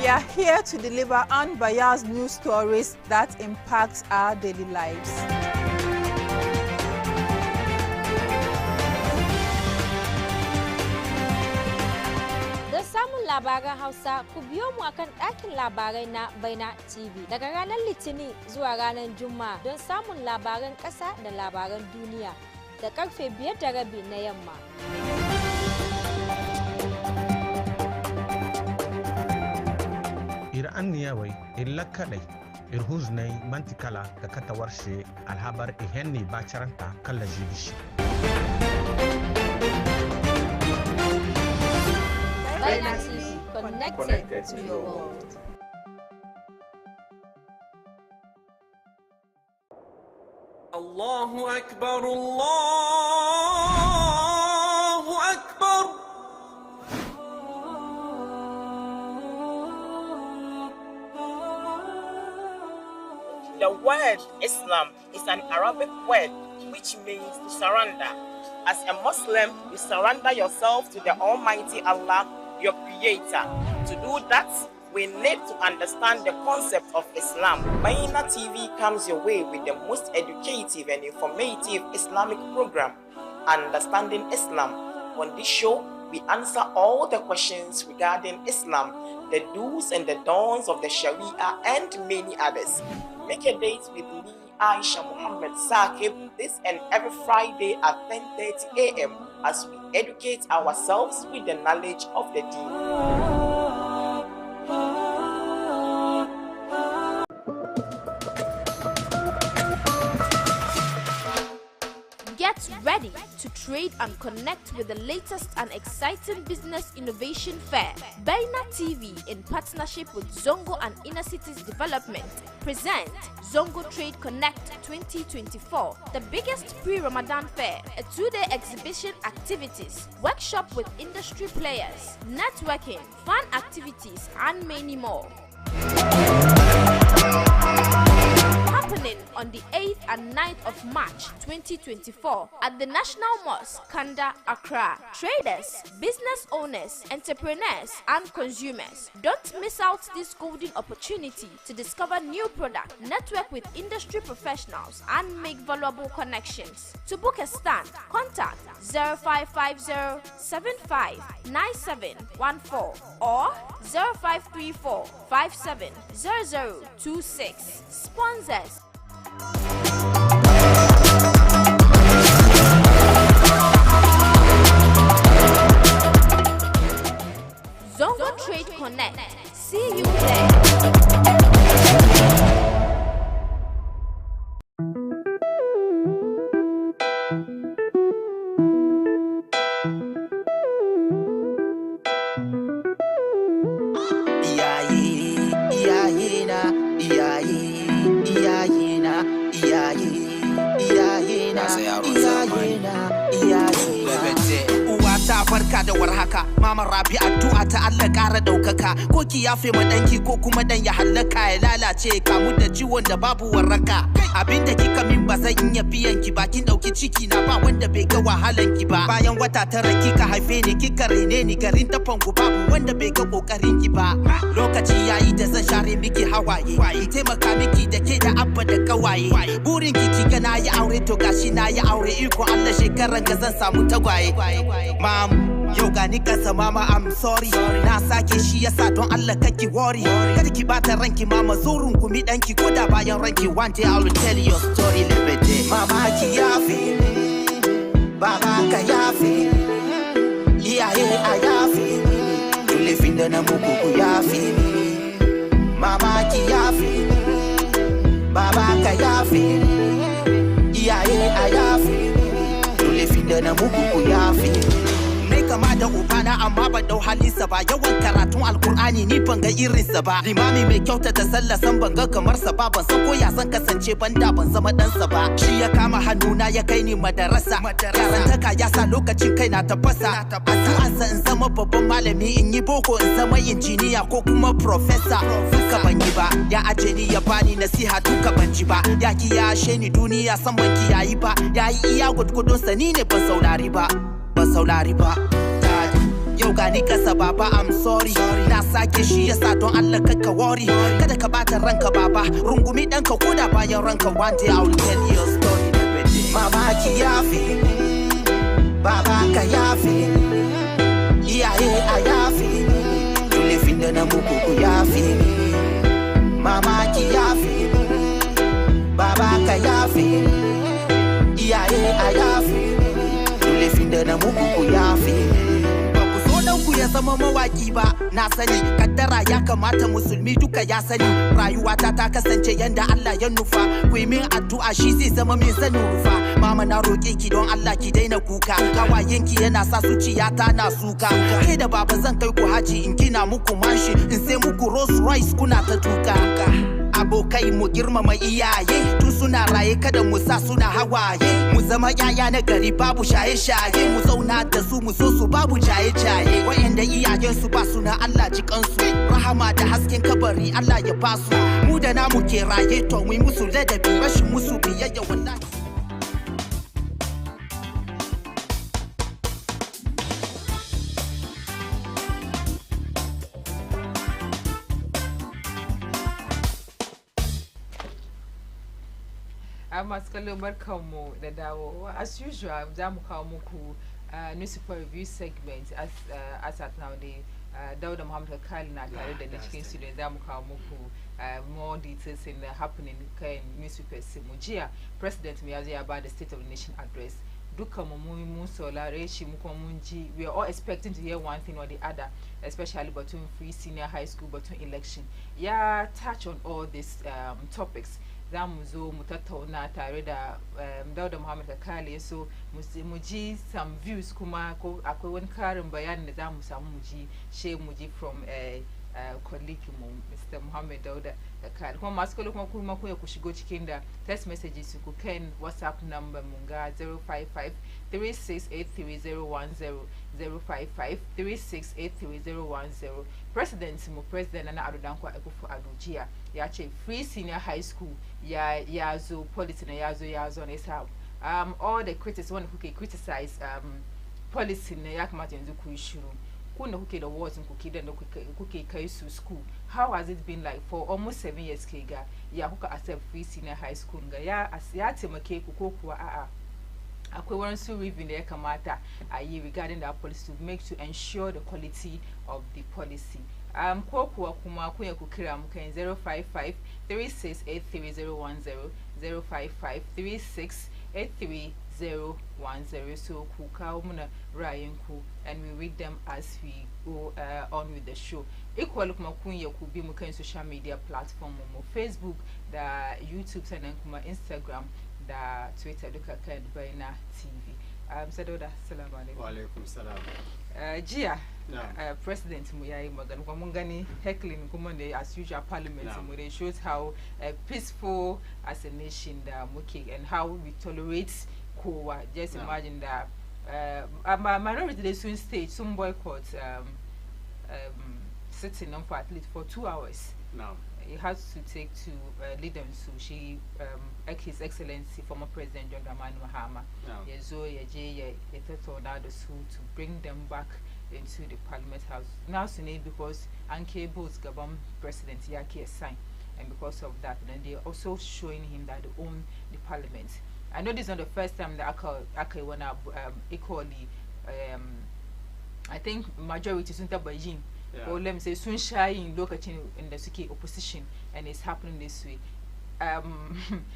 We are here to deliver unbiased news stories that impact our daily lives. Samun labaran Hausa ku biyo mu akan ɗakin labarai na Baina TV daga ranar Litinin zuwa ranar Juma'a don samun labaran ƙasa da labaran duniya da karfe 5:30 na yamma. Ir'an niyawai illa kadai irhuznai mantikala ga katawar shi alhabar ihenni bacaranta kalla jibishi. Baina TV, connected to your world. Allahu Akbar, Allahu Akbar. The word Islam is an Arabic word which means to surrender. As a Muslim, you surrender yourself to the Almighty Allah, your creator. To do that, we need to understand the concept of Islam. Baina TV comes your way with the most educative and informative Islamic program, Understanding Islam. On this show, we answer all the questions regarding Islam, the do's and the don'ts of the Sharia, and many others. Make a date with me, Aisha Muhammad Saqib, this and every Friday at 10:30 a.m. as we educate ourselves with the knowledge of the deen. Get ready to trade and connect with the latest and exciting business innovation fair. Baina TV, in partnership with Zongo and Inner Cities Development, present Zongo Trade Connect 2024, the biggest pre-Ramadan fair, a 2-day exhibition activities, workshop with industry players, networking, fun activities, and many more. happening on the 8th and 9th of March 2024 at the National Mosque, Kanda, Accra. Traders, business owners, entrepreneurs, and consumers, don't miss out this golden opportunity to discover new products, network with industry professionals, and make valuable connections. To book a stand, contact 0550 759714 or 0534 570026. Sponsors. Zongo Trade Connect. See you there. Barka da warhaka mama rabi addu'a ta Allah ƙara ɗaukaka ko ki yafe ma danki ko kuma dan ya hallaka ya lalace kamu da ciwon da babu warraka abinda kika min ba zan iya biyan ki ba kin ɗauki ciki na ba wanda bai ga wahalan ki ba bayan wata tara kika haife ni kika rene ni garin tafan ku babu wanda bai ga kokarin ki ba lokaci yayi da zan share miki hawaye ki taimaka miki da ke da abba da kawaye burin ki ga na yi aure to gashi na yi aure iko Allah shekaran ga zan samu tagwaye yau gani kasa mama I'm sorry na sake shi yasa don Allah kake worry kada ki bata ranki mama zurun gumi danki koda bayan ranki one day I will tell your story lebede mama ki yafe baba ka yafe iyaye a yafe tulefin da na muku ku yafe mama ki yafe baba ka yafe iyaye a yafe tulefin da na muku ku yafe kama da ubana amma ban dau halinsa ba yawan karatun alkur'ani ni ban ga irinsa ba limami mai kyauta da sallah san ban ga kamar sa ba ban san ko ya san kasance banda ban zama dan sa ba shi ya kama hannuna ya kai ni madarasa yarantaka ya sa lokacin kai na tafasa addu'ansa in zama babban malami in yi boko in zama injiniya ko kuma professor duka ban yi ba ya aje ni ya bani nasiha duka ban ji ba ya kiyashe ni duniya san ban kiyayi ba ya yi iya gudgudun sa ni ne ban saurari ba yau gani kasa baba I'm sorry na sake shi yasa don Allah kakka worry kada ka bata ranka baba rungumi danka koda bayan ranka one day I will tell you a story mama ki yafe baba ka yafe iyaye a yafe tulefin da na muku ku yafe mama ki yafe baba ka yafe iyaye a yafe tulefin da na muku ku yafe ku ya zama mawaki ba na sani kaddara ya kamata musulmi duka ya sani rayuwata ta kasance yanda Allah ya nufa ku yi min addu'a shi zai zama min sanin rufa mama na roke ki don Allah ki daina kuka hawayenki yana sa zuciyata na suka kai da baba zan kai ku haji in gina muku manshi in sai muku Rolls Royce kuna ta tuka abokai mu girmama iyaye tun suna raye kada mu sa suna hawaye mu zama yaya na gari babu shaye-shaye mu zauna da su mu so su babu jaye-jaye wayanda iyayen su ba suna Allah ji kansu rahama da hasken kabari Allah ya basu mu da namu ke raye to mu musu ladabi rashin musu biyayya wallahi masu kallo barkanmu da dawowa as usual za mu kawo muku newspaper review segment as at now the Dauda Muhammad Kakali na tare da na cikin studio za mu kawo muku more details in the happening kan newspaper mu jiya president mu ya zo ya ba da state of the nation address dukkan mu mun saurare shi mu kuma mun ji we are all expecting to hear one thing or the other especially batun free senior high school batun election ya touch on all these topics za mu zo mu tattauna tare da Dauda Muhammad Kakali so mu ji some views kuma ko akwai wani karin bayani da za mu samu mu ji from colleague mu Mr. Muhammad Dauda card kuma masu kallo kuma ku ya ku shigo cikin da text messages ku kan WhatsApp number mun ga 055 3683010 055 3683010. President Nana Addo Dankwa Akufo-Addo jiya ya ce free senior high school ya zo policy na ya zo ne sa all the critics wanda kuke criticize policy na ya kamata yanzu ku yi shiru. Kun da kuke da words kuke da kuke kai su school, how has it been like for almost 7 years ke ga ya kuka accept free senior high school ga ya taimake ku ko kuwa a'a akwai wasu review da ya kamata a yi regarding that policy to make to ensure the quality of the policy. Ko kuwa kuma kun ya ku kira mu kan 055 3683010 055 3683010 so ku kawo muna ra'ayinku and we read them as we go on with the show. Equally kuma kun ya ku bi mu kan social media platform mu Facebook da YouTube sannan kuma Instagram da Twitter duka kan Baina TV. Sadoda, assalamu alaikum. Wa alaikum salam. Jiya president mu yayi magana kuma mun gani heckling kuma ne as usual parliament mu they shows how peaceful as a nation da muke and how we tolerate kowa. Just imagine that minority they soon stage some boycott sitting on for at least for 2 hours. It has to take to lead them to His Excellency former President John Dramani Mahama to bring them back into the Parliament House. Now because Anke Bo's Gabon President Yaki signed, and because of that, then they're also showing him that they own the Parliament. I know this is not the first time that Aka wanna equally I think majority Sunta Beijing. Or let me say sunshine lokacin in the suke opposition, and it's happening this way.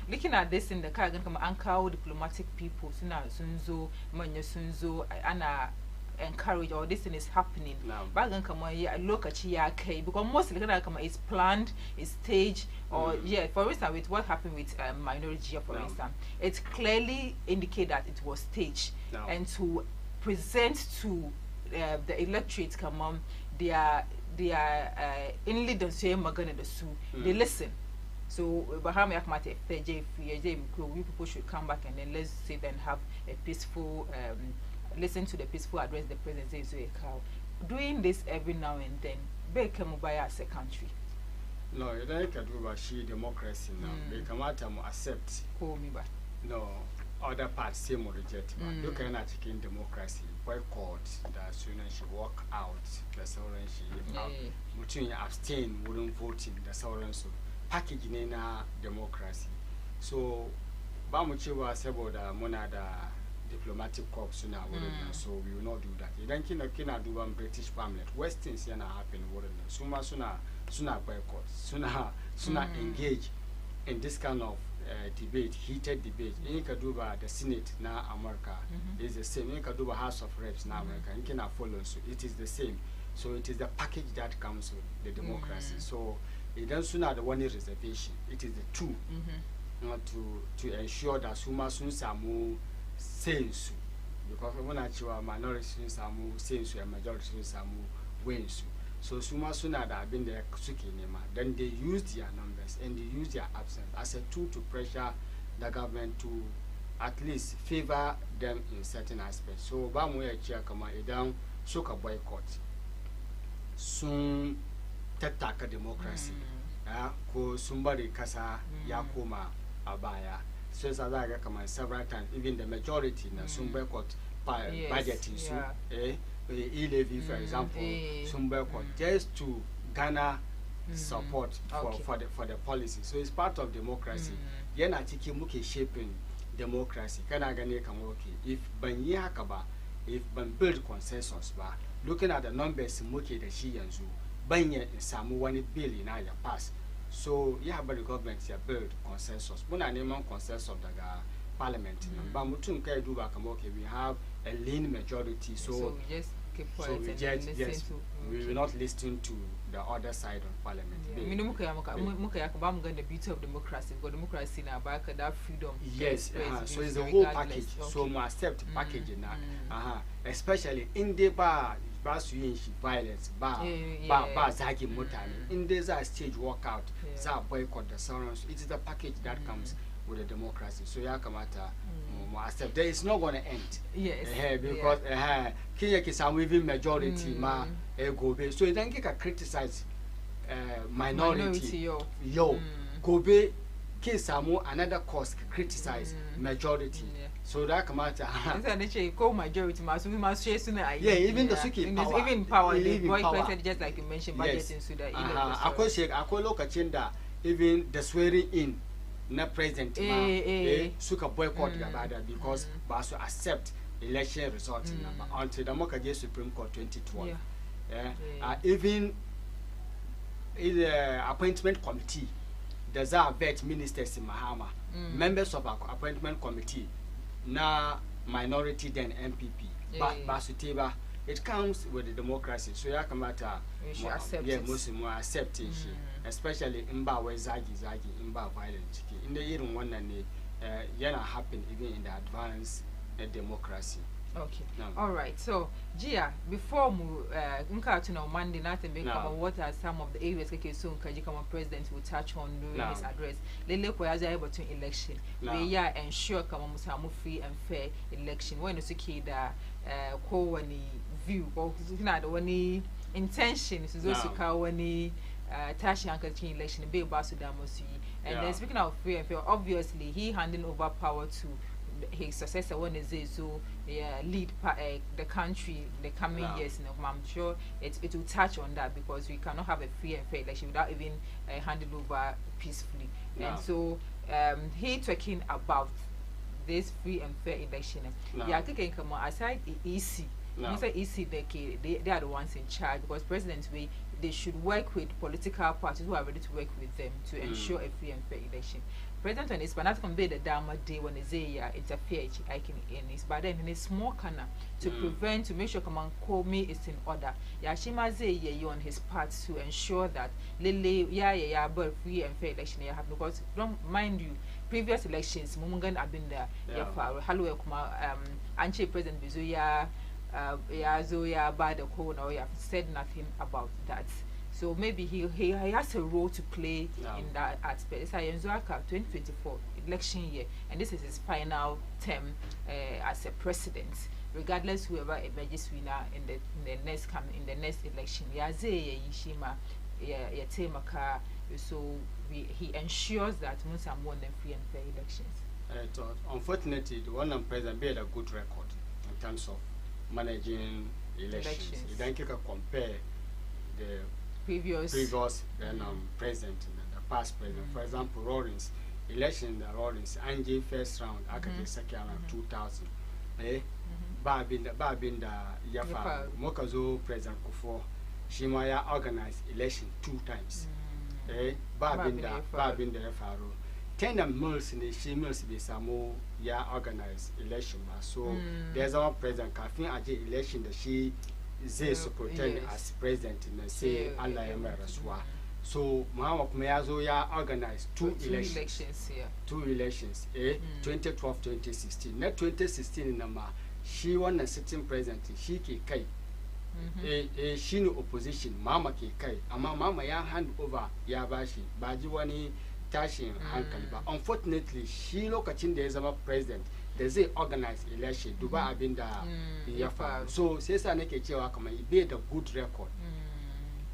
Looking at this in the car gan kama an kawo diplomatic people suna sunzo manya sunzo ana encourage all this thing is happening. Bagan kama ya lokaci ya kai because mostly kana kama it's planned, it's staged or for instance with what happened with minority for instance, it clearly indicate that it was staged and to present to the electorate come they are inly don't say magana the su they listen. So Bahama Yakmate we people should come back and then let's say then have a peaceful listen to the peaceful address the president says doing this every now and then become by as a country. No, you don't do about she democracy now. They come out and accept. No, other parts same or reject. You cannot chicken democracy. Boycott that soon as she walk out, the sovereign she abstain, wouldn't vote in the sovereign so package in democracy. So Bamuchi was about the monada diplomatic corps now, so we will not do that. You don't cannot do one British family. Western's yana happen, wouldn't sooner boycott, sooner engage in this kind of debate, heated debate. In Kaduba, the Senate now America is the same. In Kaduba, House of Reps now America. In Kenya follows, so it is the same. So it is the package that comes with the democracy. So it doesn't have the one reservation. It is the two, to ensure that Suma Sunsamu sense, because when I show minority Sunsamu sense and majority Sunsamu wins. So Suma Suna that have been there, then they use their numbers and they use their absence as a tool to pressure the government to at least favor them in certain aspects. So Bamuya Chia Kama Edam Soka boycott. Soon Tetaka democracy. Ko somebody Kasa Yakuma Abaya. So as I come several times, even the majority na soon boycott budgeting so e-levy, for example, just to garner support for the policy. So it's part of democracy. Yen atiki muke shaping democracy. Kana gane kamoki. If banyi hakaba, if ban build consensus ba, looking at the numbers muke da shi yanzu, banye samu wani bill na ya pass. So you have the government ya build consensus. Muna neman consensus daga parliament. Ba mutum kai duba kamoki we have a lean majority. So keep so quiet we and just listen to. We will not listen to the other side of parliament. The beauty of democracy, because democracy now back that freedom. Yes, so it's the whole package. Okay. So we accept packaging now. Especially in the bar violence, bar zagi mutani. In this stage workout, boycott the surrounds. It is the package that comes with the democracy. So yakamata accept. There is not going to end. Yes. Because Kenya Kisamu even majority ma go be. So then you can criticize minority. Yo. Gobe Kisamu another cause criticize majority. So that come out. Majority must share sooner. Yeah, even the Suki power. Even power. The boy just like you mentioned, budget in Sudan. I look at Chinda, even the swearing in. Na president suka boycott gabada because basu accept election result number until the Mokaje Supreme Court 2012. Even in the appointment committee, there's a vet ministers in Mahama, members of our appointment committee, na minority then MPP, but Basuteba. It comes with the democracy, so ya kamata Muslim accept it, especially in Bawe Zagi in Ba violence. In the year one and yana happen even in the advanced democracy. Okay. All right. So, Gia, before we Monday night and what are some of the areas soon Kajikama president will touch on during his address? Lele Kwaza able to election. We are ensure Kamamusamu free and fair election. When you see the view or any intentions is also kawani Tashi Uncle election be Basudamosi. And then speaking of free and fair, obviously he handing over power to his successor when he so lead the country in the coming years. I'm sure it will touch on that because we cannot have a free and fair election without even handing over peacefully. And so he talking about this free and fair election. Yeah, can come aside EC. EC they are the ones in charge because presidents they should work with political parties who are ready to work with them to ensure a free and fair election. President on his banat can be the dama day when they interfere in his but then in a small corner to prevent to make sure command call me is in order. Yashima say on his part to ensure that Lily but free and fair election you have because don't mind you previous elections Mumungan have been there. Hello Anche President Bizuya Zoya by the corner or you have said nothing about that. So maybe he has a role to play in that aspect. It's a 2024 election year, and this is his final term as a president. Regardless, whoever emerges winner in the next election, so he ensures that Musa won them free and fair elections. Unfortunately, the one president made a good record in terms of managing elections. You don't compare the previous president and the past president. For example, Rawlings, election Rawlings, Angie first round, Akake second round 2000. Babinda Yafa, Mokazo President Kufo, Shimaya organized election 2 times. Babinda Yafaro. 10 months in the Shimils be Samo ya organized election. So there's our president Kafin Aje election that she is pretend as president in the say Allah Emeraswa. So Mahama Kumeyazo ya organized 2 elections. 2 elections, 2012, 2016. Not 2016 in Nama. She won a sitting president. She ki kai. She no opposition. Mama ki kai. Ama mama ya hand over ya bashi. Bajiwani Tashi hankali. But unfortunately, she lokacin da ya zama president. There's a organized election. Duba abinda yafa. So sesa nake cewa kamar he made a good record.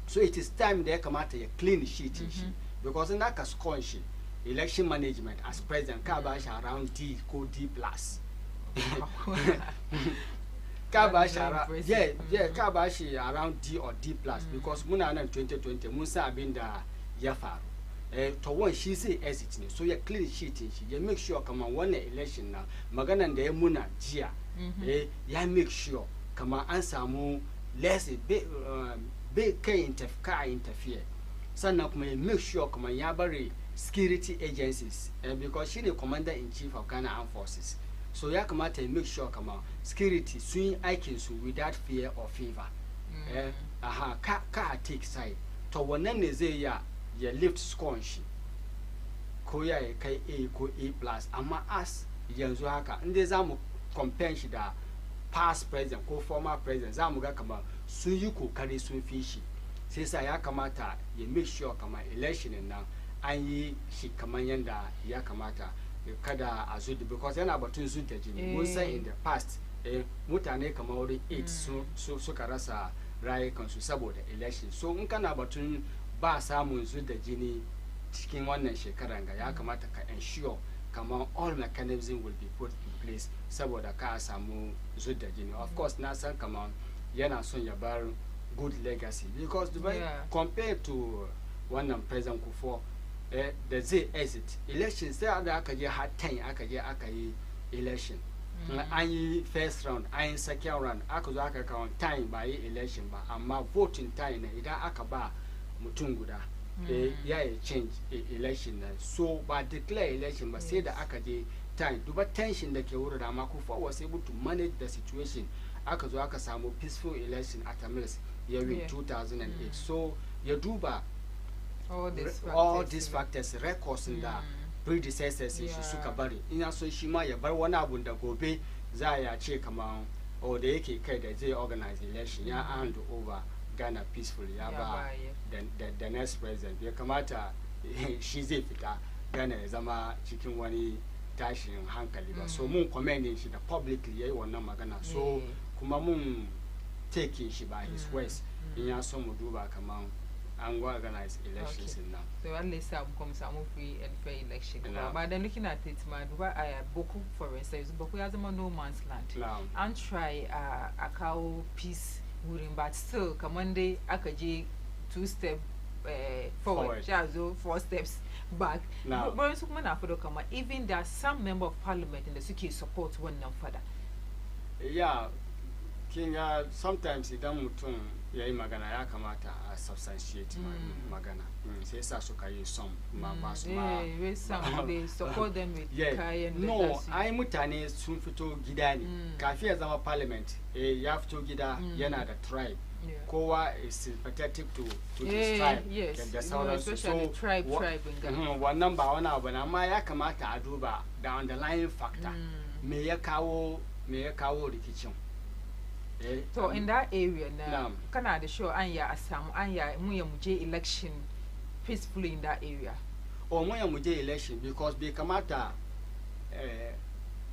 So it is time da ya kamata ya clean sheet shi because in that score shi election management as president ka ba shi around D ko D+. Ka ba shi ka ba shi around D or D+ because muna nan 2020 mun sa abinda ya faru. To one she say exit ne so ya clean sheet shi ya make sure kaman wannan election na maganan da ya muna jiya ya make sure kaman an samu less big interfere sannan kuma ya make sure kaman ya bari security agencies because she the commander in chief of Ghana Armed Forces so ya kamata ya make sure kama security sun yi aikin su without fear or favor. Ka take side to wannan ne zai ya lift score shi ko ya kai A ko A+, amma as yanzu haka inda za mu compare shi da past president ko former president za mu ga kama sun yi kokari sun fi shi, sai sa ya kamata ya make sure kama election nan an yi shi kamar yadda ya kamata, kada a zo because yana batun zu da jini. Mun san in the past mutane kamar wurin 8 suka rasa rayukansu saboda election. So in kana batun ba samun zu da jini cikin wannan shekaran ga, ya kamata ka ensure kamar all mechanism will be put in place saboda ka samu zu da jini. Of course na san kamar yana son ya bar good legacy because compared to wannan president Kufuor da zai exit election sai da aka je har 10 aka yi election. An yi first round, an yi second round, aka zo aka kawo time ba yi election ba, amma voting time na idan aka ba mutum guda ya yi change election na, so ba declare election ba sai da aka je time. Duba tension da ke wurin, amma Kufuor was able to manage the situation. Aka zo aka samu peaceful election at Tamils ya win 2008. So ya duba all these factors records da predecessors shi suka bari, ina so shi ma ya bar wani abu da gobe za ya ce kamar da yake kai da zai organize election ya hand over Ghana peacefully ya ba the next president. Ya kamata shi zai fita Ghana ya zama cikin wani tashin hankali ba. So mun commending shi da publicly yayi wannan magana, so kuma mun taking shi by his words. In ya so mu duba kamar and go organize elections in now. So at least some free and fair election. But then looking at it, man, Boko, for instance, Boko has no man's land. And try a cow peace wouldn't, but still, come one day, Akaji 2 steps forward, 4 steps back. Now, even there are some member of parliament in the Suki support one further. Yeah, King, sometimes it don't yayi magana ya kamata a substantiate magana sai sa suka yi some ba su ma they support them with kayan no ai mutane sun fito gida ne kafin ya zama parliament ya fito gida yana da tribe kowa is sympathetic to this tribe da sauransu, so wannan ba wani abu na, amma ya kamata a duba the underlying factor me ya kawo rikicin. So in that area now, Canada show anya asam anya muya muje election peacefully in that area. Or muya muje election because they kamata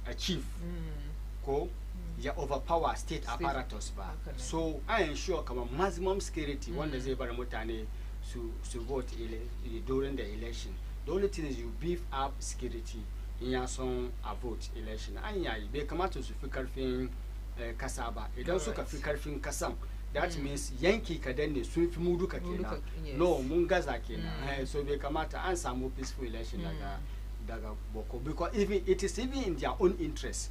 achieve ko ya overpower state apparatus ba. So I ensure kama maximum security wanda zai bar mutane to vote during the election. The only thing is you beef up security in your son a vote election. Anya be kamata su fi karfin kasaba idan suka fi karfin kasan, that means yanki kadan ne sun fi mu duka kenan. No mun gaza kenan. So bai kamata an samu peaceful election daga Boko, because even it is even in their own interest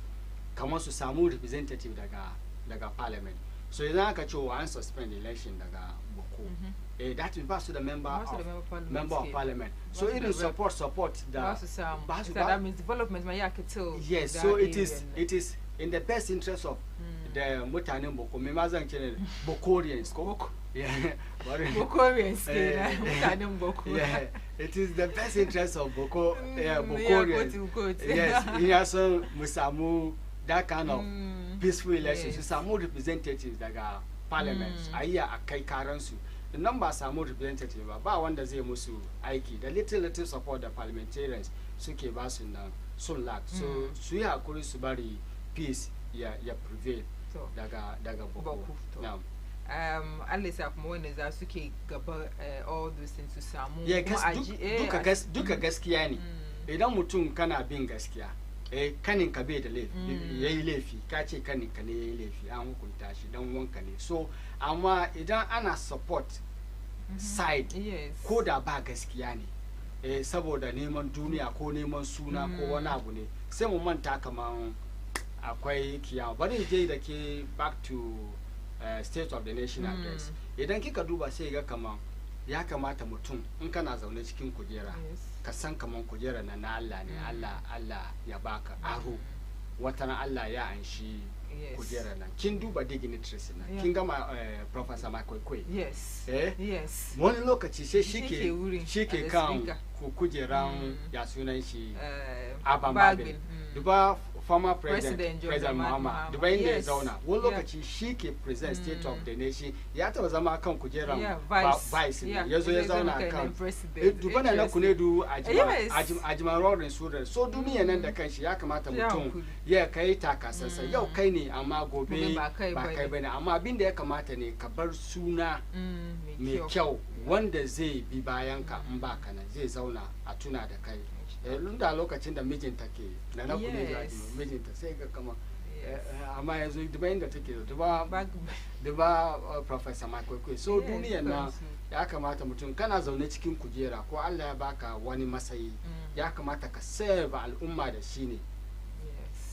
kamar su samu representative daga parliament. So idan aka ce an suspend election daga Boko, that will pass to the member of parliament. So it is support that means development my yakito. Yes, so it is in the best interest of the mutanen Boko. Me mazan kene Bokorians. Bokorians mutanen Boko. Yeah, it is the best interest of Bokorians. Yes, in so musamu that kind of peaceful elections. Samu representatives daga parliament. Aya akai karansu. The number samu representative ba wanda zai musu aiki. The little support the parliamentarians suke ba su nan sun lack. So su yi hakuri su bari peace ya prevail daga Boko. Now Alisa kuma wanda za suke gaba all those things su samu duka gaskiya ne. Idan mutum kana bin gaskiya kanin ka bai da laifi yayi laifi ka ce kanin ka ne yayi laifi an hukunta shi dan wanka ne. So amma idan ana support side ko da ba gaskiya ne saboda neman duniya ko neman suna ko wani abu ne, sai mu manta kaman akwai kiyawa. Bari je da ke back to State of the Nation address. Idan kika duba sai ga kaman ya kamata mutum in kana zaune cikin kujera ka san kaman kujera na Allah ne, Allah ya baka aro watan Allah ya anshi kujera nan kin duba dignitaries nan kin gama professor Makwai yes wani lokaci sai shike kan kujeran ya sunan shi Abambabin duba former president Muhammad duba inda ya zauna wani lokaci shike present state of the nation ya taba zama kan kujeran vice ya zo ya zauna kan duba na kunedu ajiman rorin surar so duniya nan da kanshi ya kamata mutum ya kai takasarsa yau kai ne amma gobe ba kai bane amma abin da ya kamata ne ka bar suna mai kyau wanda zai bi bayan ka in ba kana zai zauna a tuna da kai lunda lokacin da mijinta ke na kune da mijinta sai ga kama amma yanzu duba inda take duba professor Makwai so duniya na ya kamata mutum kana zaune cikin kujera ko Allah ya baka wani masayi ya kamata ka serve al'umma da shi ne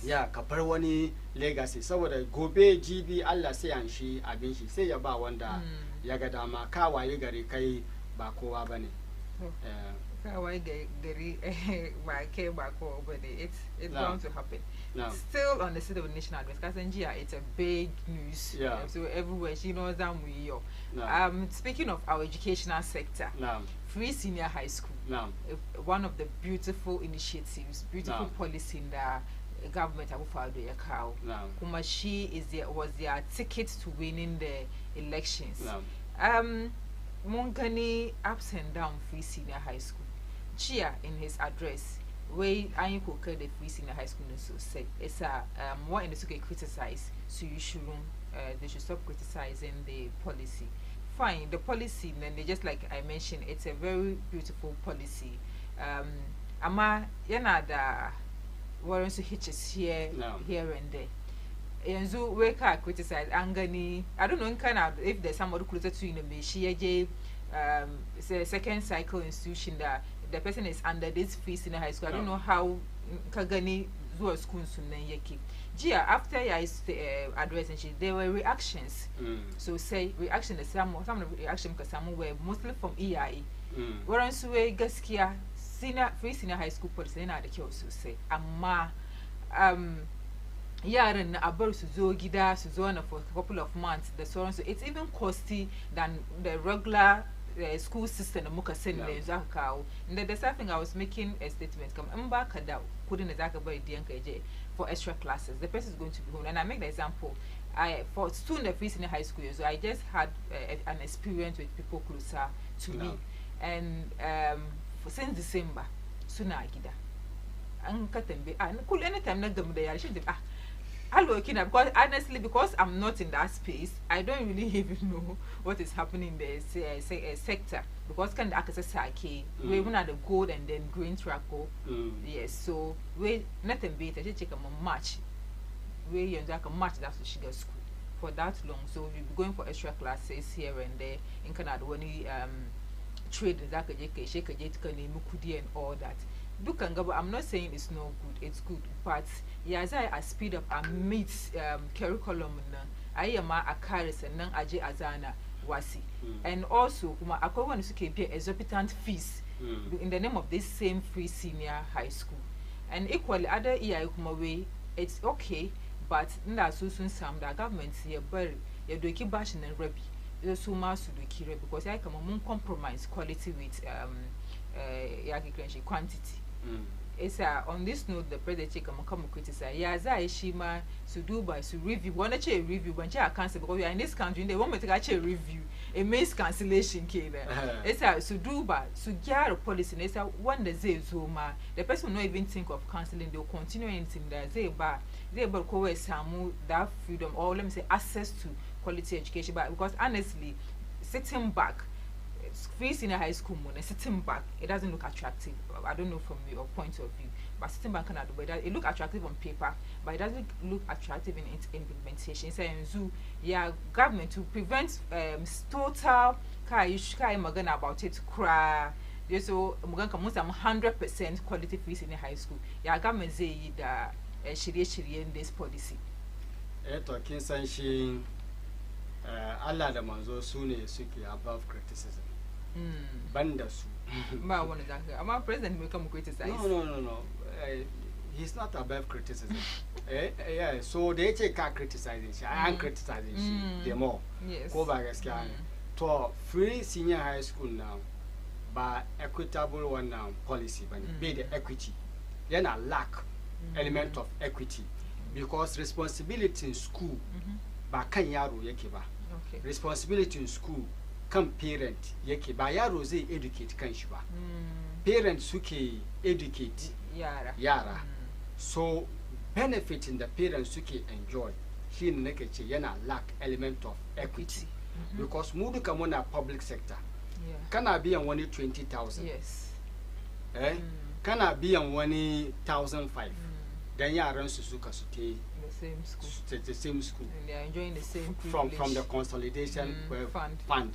ya ka bar wani legacy saboda gobe jibi Allah sai an shi abin shi sai ya ba wanda ya ga dama ka waye gari kai ba kowa bane kawai gari ba kai ba kowa bane it's bound to happen. Still on the State of the Nation address, Kasanjia, it's a big news. So everywhere, she knows that we are. Speaking of our educational sector, free senior high school, one of the beautiful initiatives, beautiful policy in the government of Yakao. Kuma she was their ticket to winning the elections. Mongani ups and down free senior high school. Chia in his address. Way I could the free senior high school so say it's more in the to criticize so you should they should stop criticizing the policy. Fine, the policy then they just like I mentioned, it's a very beautiful policy. Ama yana da warrants to hitches here and there. Yanzu we can criticize angani. I don't know if there's somebody closer to you in the she it's a second cycle institution that the person is under this free senior high school. I don't know how Kagani zuwa school yeki. Gia after I address and there were reactions. So say reaction some of the reaction because some were mostly from EIE. Whereas we gaskiya free senior high school policy na da kyau sosai amma yaran na abar su zo gida su zo na for a couple of months the so it's even costly than the regular school system da muka sani da yanzu aka kawo inda da safin I was making a statement come in ba ka da kudin da zaka bari diyanka je for extra classes the person is going to be home and I make the example for student at free senior high school so I just had an experience with people closer to me and since December suna gida an ka tambaye kul anytime na gamu da yare shi I'm looking at because honestly, because I'm not in that space, I don't really even know what is happening in the sector. Because kind of access we want the gold and then green track go. Yes, so we nothing better. Just check a match. We use like a match that's she goes school for that long. So we'll be going for extra classes here and there. In Canada, when you trade that shake a jet and all that. I'm not saying it's no good, it's good, but as I speed up and meet curriculum I am a caris and nan aje azana wasi and also I call one to pay exorbitant fees in the name of this same free senior high school and equally other way it's okay but nda so soon some the government here but you do keep bashing and rebi so much to do because I come on compromise quality with quantity. It's on this note the president come criticize. Yaza Ishima to do by to review. One actually review when I cancel because we are in this country. They want me to actually review. It means cancellation. It's to do by to get a policy. It's one the Zuma. The person will not even think of cancelling. They'll continue anything that they but some that freedom or let me say access to quality education. But because honestly, sitting back. Free senior high school money sitting back it doesn't look attractive. I don't know from your point of view, but sitting back Canada, but it look attractive on paper, but it doesn't look attractive in its implementation. So government to prevent total magana about it cry. So muganka most 100% quality free senior high school. Government say that shiri in this policy. Talking sanction Allah da manzo sune suke above criticism. Banda su. Ba wani zaka amma president mai kan criticize. No. he's not above criticism. Yeah, so they take criticizing. I am criticizing them more. Yes. Go back to free senior high school now, by equitable one now policy, but be the equity. Then a lack element of equity because responsibility in school, ba kan yaro yake ba. Responsibility in school kan parent yake ba yaro zai educate kan shi ba. Parents suke educate yara. So benefit in the parents suke enjoy. Shi ne nake ce yana lack element of equity. Because mu duka muna public sector. Kana biyan wani 20,000. Yes. Kana biyan wani 1,500. Then yaran su suka su te the same school. And they are enjoying the same from the consolidation fund.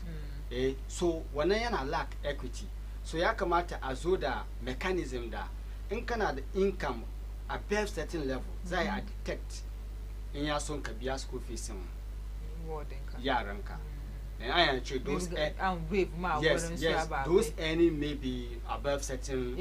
So wannan yana lack equity. So ya kamata a zo da mechanism da in kana da income above certain level za a detect in ya son ka biya school fees yaranka. And I actually those those earning maybe above certain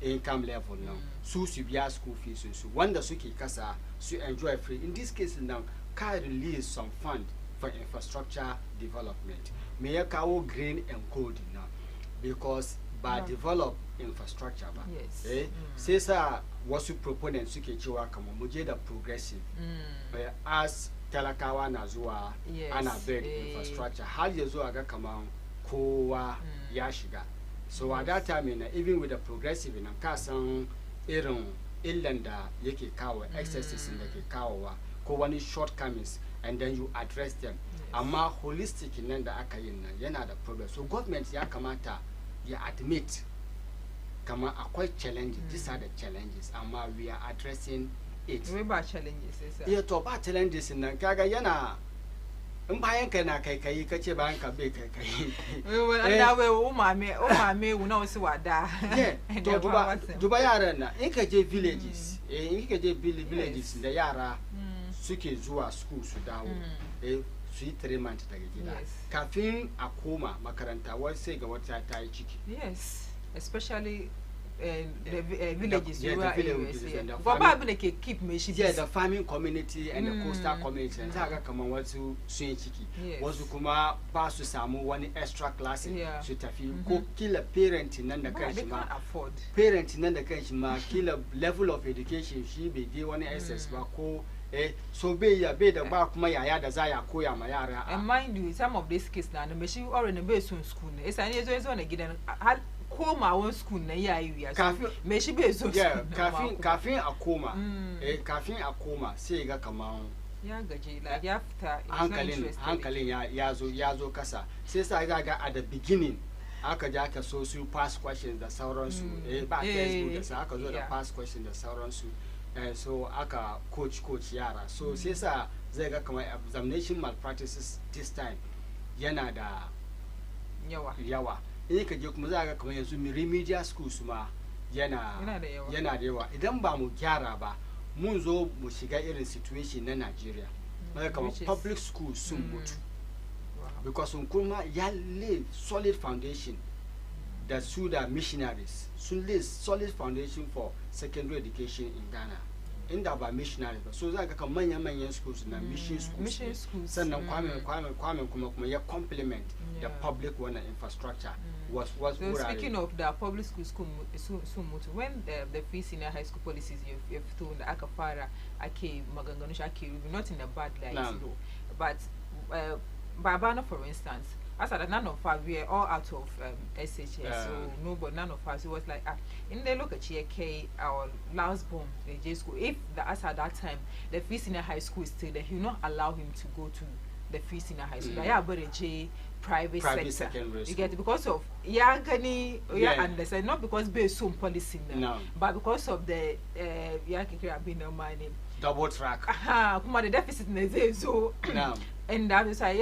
income level now. So biya school fees so wanda suke kasa su enjoy free. In this case now, can release some fund for infrastructure development. May ya kawo green and gold now because by develop infrastructure ba. Yes. Sai sa wasu proponents suke cewa kamar mu je da progressive. As talakawa na zuwa ana build infrastructure har ya zuwa ga kaman kowa ya shiga. So at that time even with the progressive in ka san irin illan da yake kawo excesses da ke kawowa ko wani shortcomings and then you address them. Amma holistic nan da aka yin nan yana da problem. So government ya kamata ya admit kama akwai challenges. These are the challenges amma we are addressing it. We ba challenges sai. Yeah, to ba challenges nan kaga yana in bayan ka na kai kace bayan ka bai kai. Wanda we o mame wo na o si wada. Yeah, to duba yaran na in ka je villages. In ka je villages da yara suke zuwa school su dawo. Su yi 3 months daga gida. Kafin a koma makaranta wai sai ga wata ta yi ciki. Yes, especially the villages. Keep me. Yeah, the farming community and the coastal community. And zaga kaman wasu sun yi ciki. Wasu kuma ba su samu wani extra class su tafi ko kila parent nan da kanshi ma. Parent nan da kanshi ma kila level of education shi bai je wani SS ba ko so be da ba kuma yaya da za ya koya ma yara. And mind you, some of these kids na me shi already be sun school ne. Esa ne zo na gidan koma won school na yayi ya. Me shi be zo. Yeah, kafin a koma. Kafin a koma sai ga kaman ya gaje like ya fita hankalin ya zo kasa. Sai sa ga at the beginning aka ja ka so su pass questions da sauransu. Ba textbook da sa aka zo da pass questions da sauransu. So aka coach yara. So sai sa zai ga kamar examination malpractices this time yana da yawa. In ka je kuma za ga kamar yanzu remedial schools ma yana da yawa. Idan ba mu gyara ba mun zo mu shiga irin situation na Nigeria. Kamar public schools sun mutu. Because kuma ya lay solid foundation da su da missionaries sun lay solid foundation for secondary education in Ghana. Inda ba missionaries ba. So za ka manyan schools na mission schools. Sannan kwamen kuma ya complement the public one infrastructure. Was so speaking of the public schools when the free senior high school policies you've told the akafara ake maganganu shake not in a bad light but Babana for instance I said that none of us we are all out of SHS so none of us it was like in the look at Chieke our last born the J school if as at that time the free senior high school is still there he will not allow him to go to the free senior high school but a J private sector you get it because of understand not because based on policy but because of the double track. Kuma the deficit is so. And that is why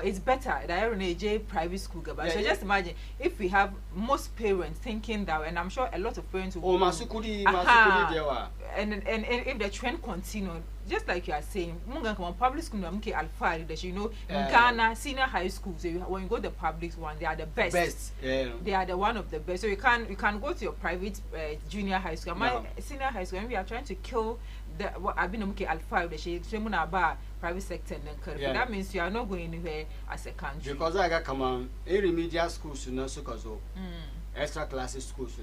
it's better that you're in a private school. So just imagine if we have most parents thinking that, and I'm sure a lot of parents will. And if the trend continues, just like you are saying, public school, Ghana senior high schools. When you go to the public one, they are the best. They are the one of the best. So you can go to your private junior high school. My senior high school, and we are trying to kill the I've been private sector and that means you are not going anywhere as a country. Because I got come on remedial schools to so extra classes schools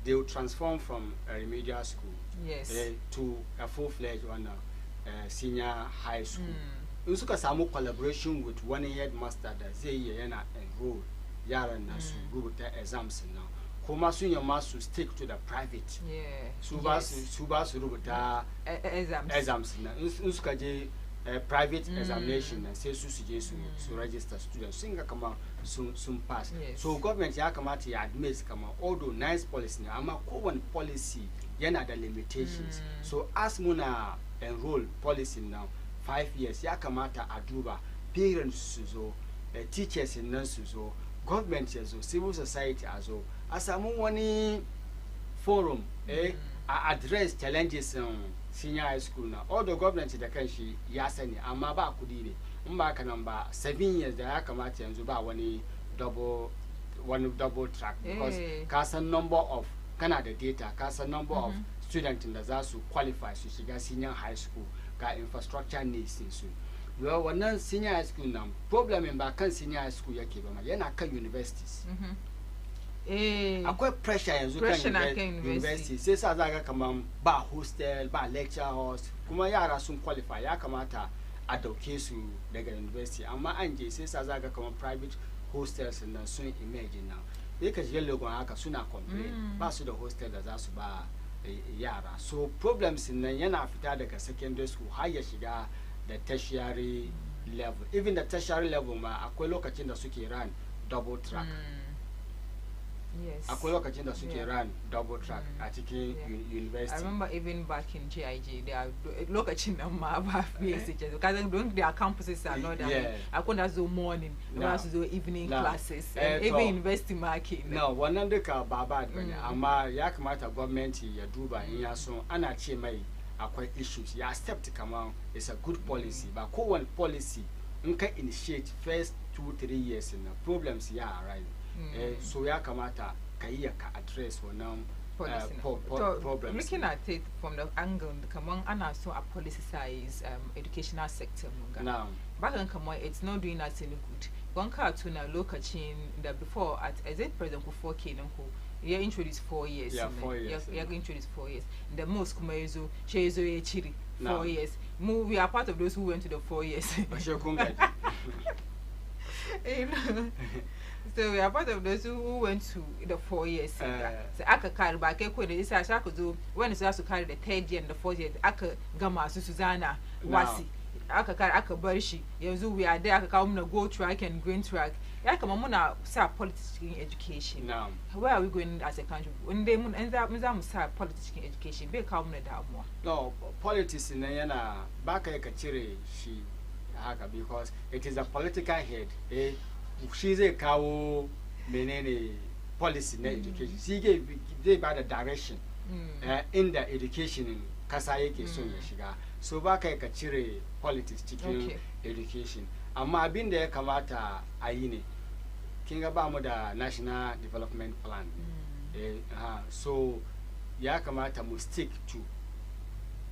they will transform from a remedial school to a full-fledged one senior high school. Also because some collaboration with one headmaster that say enroll yara na go with the exams now. Kuma soon your master stick to the private. Subas exams now. Private examination and say to register students. Singa come out soon pass. So government ya come out admits come out although nice policy now ama common policy yana the limitations. So as muna enroll policy now 5 years ya come out aduba parents so teachers in nurses so government so civil society as well as a money forum address challenges senior high school now all the government in the country yasani amaba kudini mbaka number 7 years da ya kamata yanzu ba wani double track because kasa number of kana da data kasa number of students in the zasu qualify su shiga senior high school ka infrastructure needs so well wannan senior high school now problem in ba kan senior high school yake ba ma yana kan universities akwai pressure yanzu kan university sai sa za ga kaman ba hostel ba lecture halls kuma yara sun qualify ya kamata a dauke su daga university amma an je sai sa za ga kaman private hostels nan sun imagine now sai ka je logon haka suna complain ba su da hostel da za su ba yara so problems nan yana fita daga secondary school har ya shiga da tertiary level even the tertiary level ma akwai lokacin da suke run double track akwai lokacin da suke run double track a cikin university. I remember even back in GIG there lokacin nan ma ba basic because don't their campuses are not that I couldn't do morning was do evening classes and even university marking no wannan duka ba bad bane amma ya kamata government ya duba in ya so ana ce mai akwai issues ya accept kaman it's a good policy ba kowane policy in ka initiate first 2-3 years in problems ya arise so ya kamata ka iya ka address wannan problems. Looking at it from the angle kaman ana so a politicize educational sector munga bakan kaman it's not doing us any good gon ka tuna lokacin da before at as it president Kufuor kenan ko ya introduce 4 years ya introduce 4 years the most kuma yazo ya chiri 4 years we are part of those who went to the 4 years so we are part of those who went to the 4 years. So aka carry back when they say I could do when it's also carry the 3rd year and the 4th year aka gama su Susanna wasi aka carry aka bar shi yanzu we are there aka kawo muna go track and green track ya kama muna sa politics in education where are we going as a country when they mun za mu sa politics in education bai kawo muna damuwa no politics ne yana baka ka cire shi haka because it is a political head shi zai kawo menene policy na education shi zai ba da direction in the education kasa yake so ya shiga so ba kai ka cire politics cikin education amma abin da ya kamata a yi ne kin ga ba mu da national development plan so ya kamata mu stick to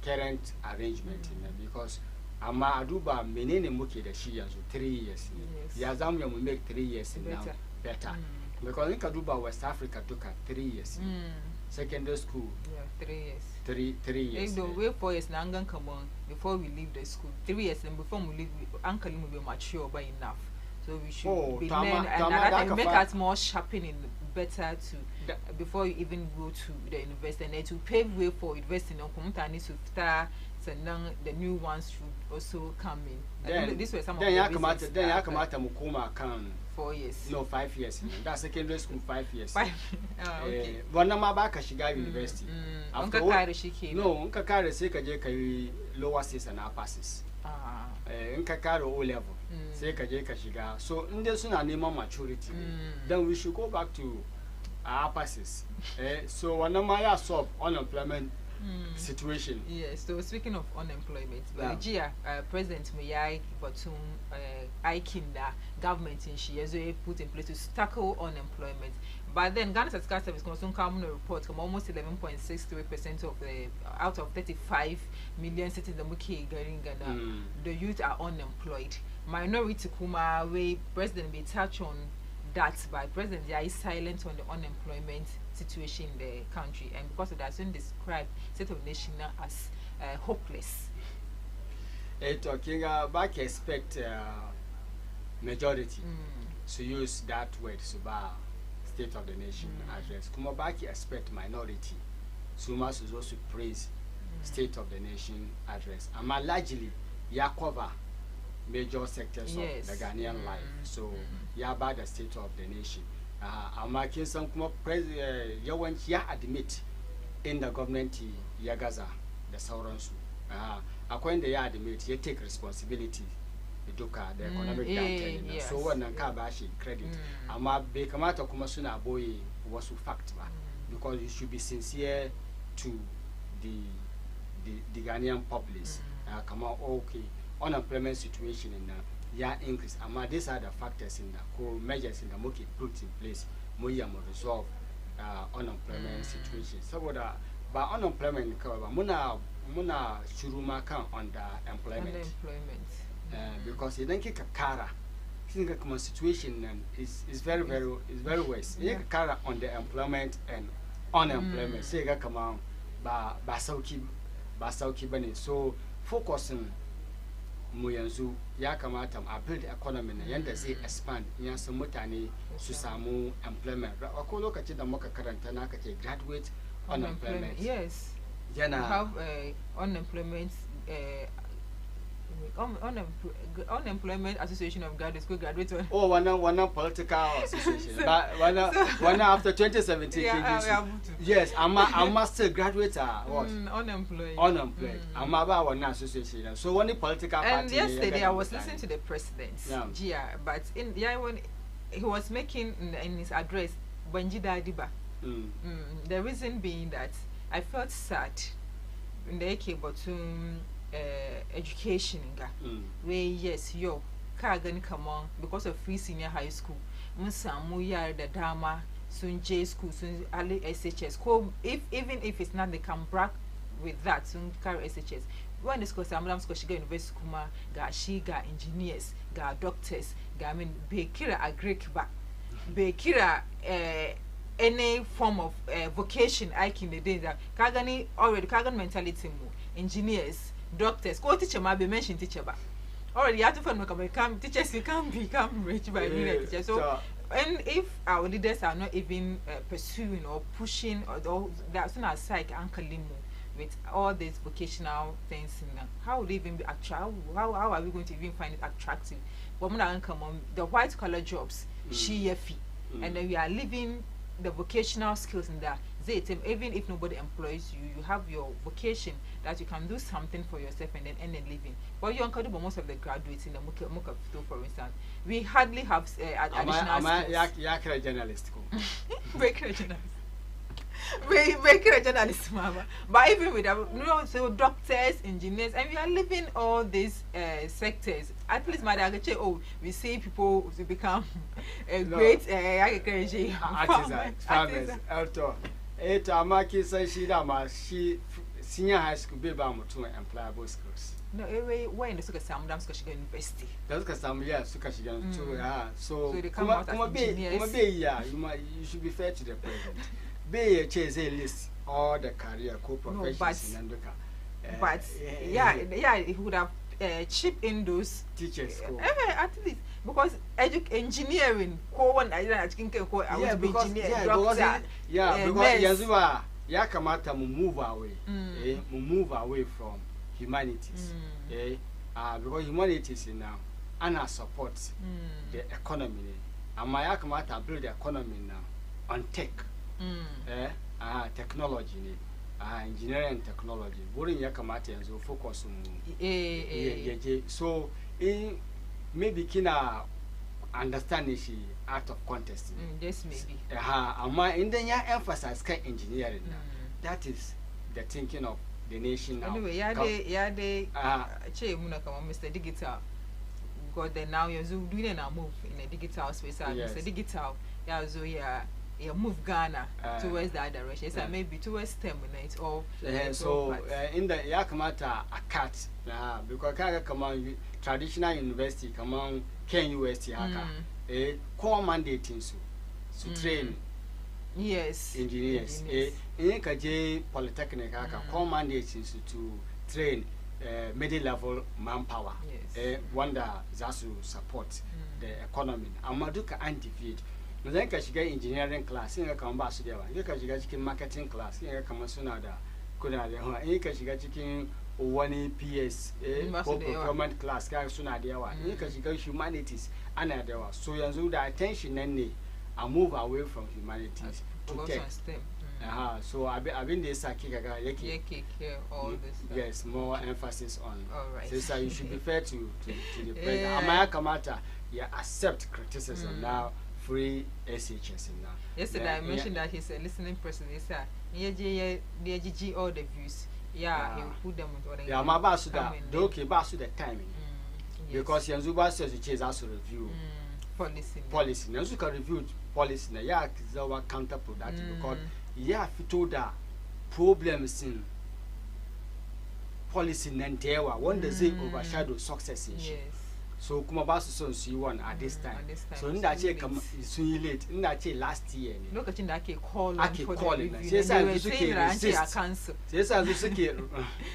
current arrangement because amma a duba menene muke da shi yanzu 3 years ya zamu ya mu make 3 years now better because in ka duba West Africa duka 3 years secondary school 3 years 3 years the way 4 years na ngan come on before we leave the school 3 years and before we leave uncle will be mature by enough so we should be learn and that make us more sharpening better to before you even go to the university and to pave way for investing on community to start so now the new ones should also come in. Then, this was some of the basics. Then ya kamata mu koma kan 4 years. No, 5 years. That's secondary school 5 years. 5. Okay. Wannan ma baka shiga university. after no nka kare sai ka je ka yi lower six and upper six nka kare O level sai ka je ka shiga so in dai suna neman maturity then we should go back to upper six so wannan ma ya solve unemployment situation. Yes, so speaking of unemployment, Belgium President Muyai Batum Aikinda government in Shiezo put in place to tackle unemployment. But then Ghana Statistical Service concern common report come almost 11.63% of the out of 35 million citizens in Ghana, the youth are unemployed. Minority Kuma way President may touch on that, but President Yai is silent on the unemployment situation in the country, and because of that, soon describe state of nation as hopeless. Talking back expect majority to use that word suba state of the nation address. Kuma back expect minority so much is also praise state of the nation address. Ama largely ya cover major sectors of the Ghanaian life. So ya about the state of the nation. Ama kinsan kuma yawanci ya admit in the government ya gaza da sauransu. Akwai inda ya admit ya take responsibility duka the economic downturn. So wannan ka ba shi credit. Amma bai kamata kuma suna boye wasu fact ba, because you should be sincere to the Ghanaian populace. Come on, okay, unemployment situation in ya increase. Amma these are the factors in the measures in the market put in place. Moya mo resolve unemployment situation. Saboda ba unemployment kawai ba muna shuruma kan underemployment. Because idan kika kara kinga kuma situation is very worse. Idan kika kara underemployment and unemployment sai ga kaman ba sauki bane. So focusing mu yanzu ya kamata a build economy na yanda zai expand ya san mutane su samu employment. Akwai lokacin da muka karanta na kace graduate unemployment. Yes. Yana have unemployment unemployment association of graduate school graduates. Oh, one political association. But one after 2017. Yes, I'm still graduates are what? Unemployed. I'm about one association. So one political party. And yesterday I was listening to the president, but when he was making in his address, Banjida Adiba. The reason being that I felt sad in the AK Batum education where yes Kagan come on because of free senior high school Musamu yar the dama soon J school soon Ali SHS even if it's not they can brag with that soon carry SHS when this course Amlam school she go university kuma ga engineers ga doctors ga Bekira agric ba Bekira any form of vocation I can the day that Kagani already Kagan mentality mo engineers doctors go teacher ma be mention teacher ba already you have to find become teachers you can become rich by being a teacher. So and if our leaders are not even pursuing or pushing or that's not aside Uncle Limo with all these vocational things how would they even be attractive? How are we going to even find it attractive? But when come on the white collar jobs and then we are living the vocational skills in that even if nobody employs you, you have your vocation that you can do something for yourself and then earn a living. But you uncle most of the graduates in the Muka for instance, we hardly have additional skills. Journalist. We're journalists, mama. But even with so doctors, engineers, and we are living all these sectors. At least, we see people to become a great farmers. Amaki says she senior high school baby to employable skills. No, when the suka samu dam suka shiga university. Da suka samu suka shiga to so they come out as engineers. You should be fair to the president. Be a chase a list all the career co-professions in Anduka. But it would have chipped in those teachers. At least because engineering because Yanzuba Yakamata move away. Move away from humanities. Because humanities now and supports the economy. And my Yakamata build the economy now on tech. Technology engineering and technology wurin ya kamata yanzu focus mu so maybe kina understand shi out of context yes maybe amma idan ya emphasize kan engineering that is the thinking of the nation now. Anyway, che muna kama Mr. Digital. God then now you're doing a move in a digital space. Mr. Digital, move Ghana towards that direction. So maybe towards terminate or so in the yakamata a cut because kaga come traditional university come on Ken University haka core mandate to train engineers in kaje polytechnic haka core mandate to train middle level manpower wanda za su support the economy amma duka an defeat zan ka shiga engineering class in ka ba su da yawa in ka shiga cikin marketing class in ka suna da kuna da yawa in ka shiga cikin wani PS ko procurement class ka suna da yawa in ka shiga humanities ana da yawa so yanzu da attention nan ne a move away from humanities to tech so abin da yasa kika ga yake all this yes more emphasis on so you should be fair to the president amma ya kamata ya accept criticism now free SHS now. Yesterday I mentioned that he's a listening person. He all the views. He will put them on the ma ba su da ba su da timing. Because yanzu ba su ce za su review policy. Yanzu ka review policy na ya zawa counterproductive because ya fito da problems in policy nan da yawa wanda zai overshadow success in shi. So kuma ba su son su yi one at this time. So inda ce sun yi late inda ce last year ne lokacin da ake call review sai sa su suke resist sai sa su suke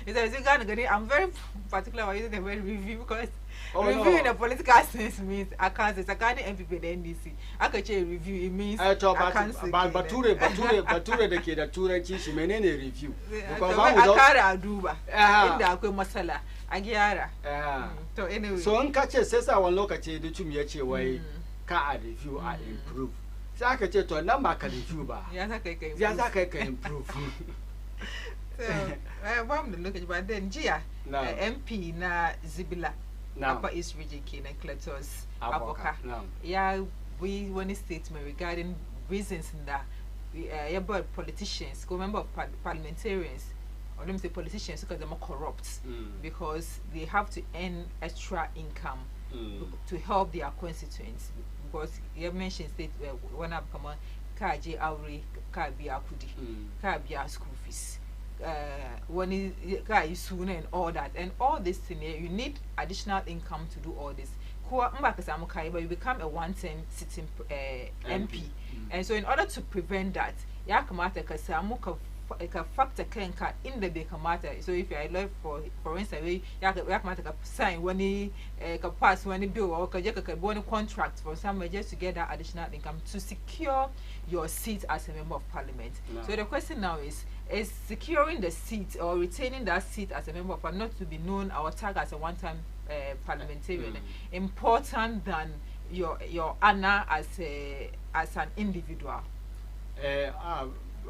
is gani I'm very particular about using the word review because review in a political sense means a council tsakanin MPP da NDC aka ce review it means a council bature da ke da turanci shi menene review because ba mu da kara duba inda akwai matsala a gyara to anyway so in ka ce sai sa wani lokaci da cum ya ce wai ka a review a improve sai aka ce to nan ba ka review ba ya za ka improve so ba mu da lokaci ba then jiya MP na Zibila Upper East Region kenan Cletus Aboka ya we one statement regarding reasons that about politicians member of parliamentarians or let me say politicians because they're more corrupt because they have to earn extra income to help their constituents because you mentioned state when I come on kaje aure ka biya kudi ka biya school fees when is soon and all that and all this thing you need additional income to do all this but you become a one-time sitting MP and so in order to prevent that ya kamata ka samu ka factor kanka inda bai kamata so if I love for instance ya kamata ka sign wani ka pass wani bill or ka je ka karbi wani contract for somewhere just to get that additional income to secure your seat as a member of parliament. So the question now is securing the seat or retaining that seat as a member of parliament not to be known or tagged as a one-time parliamentarian important than your honor as an individual?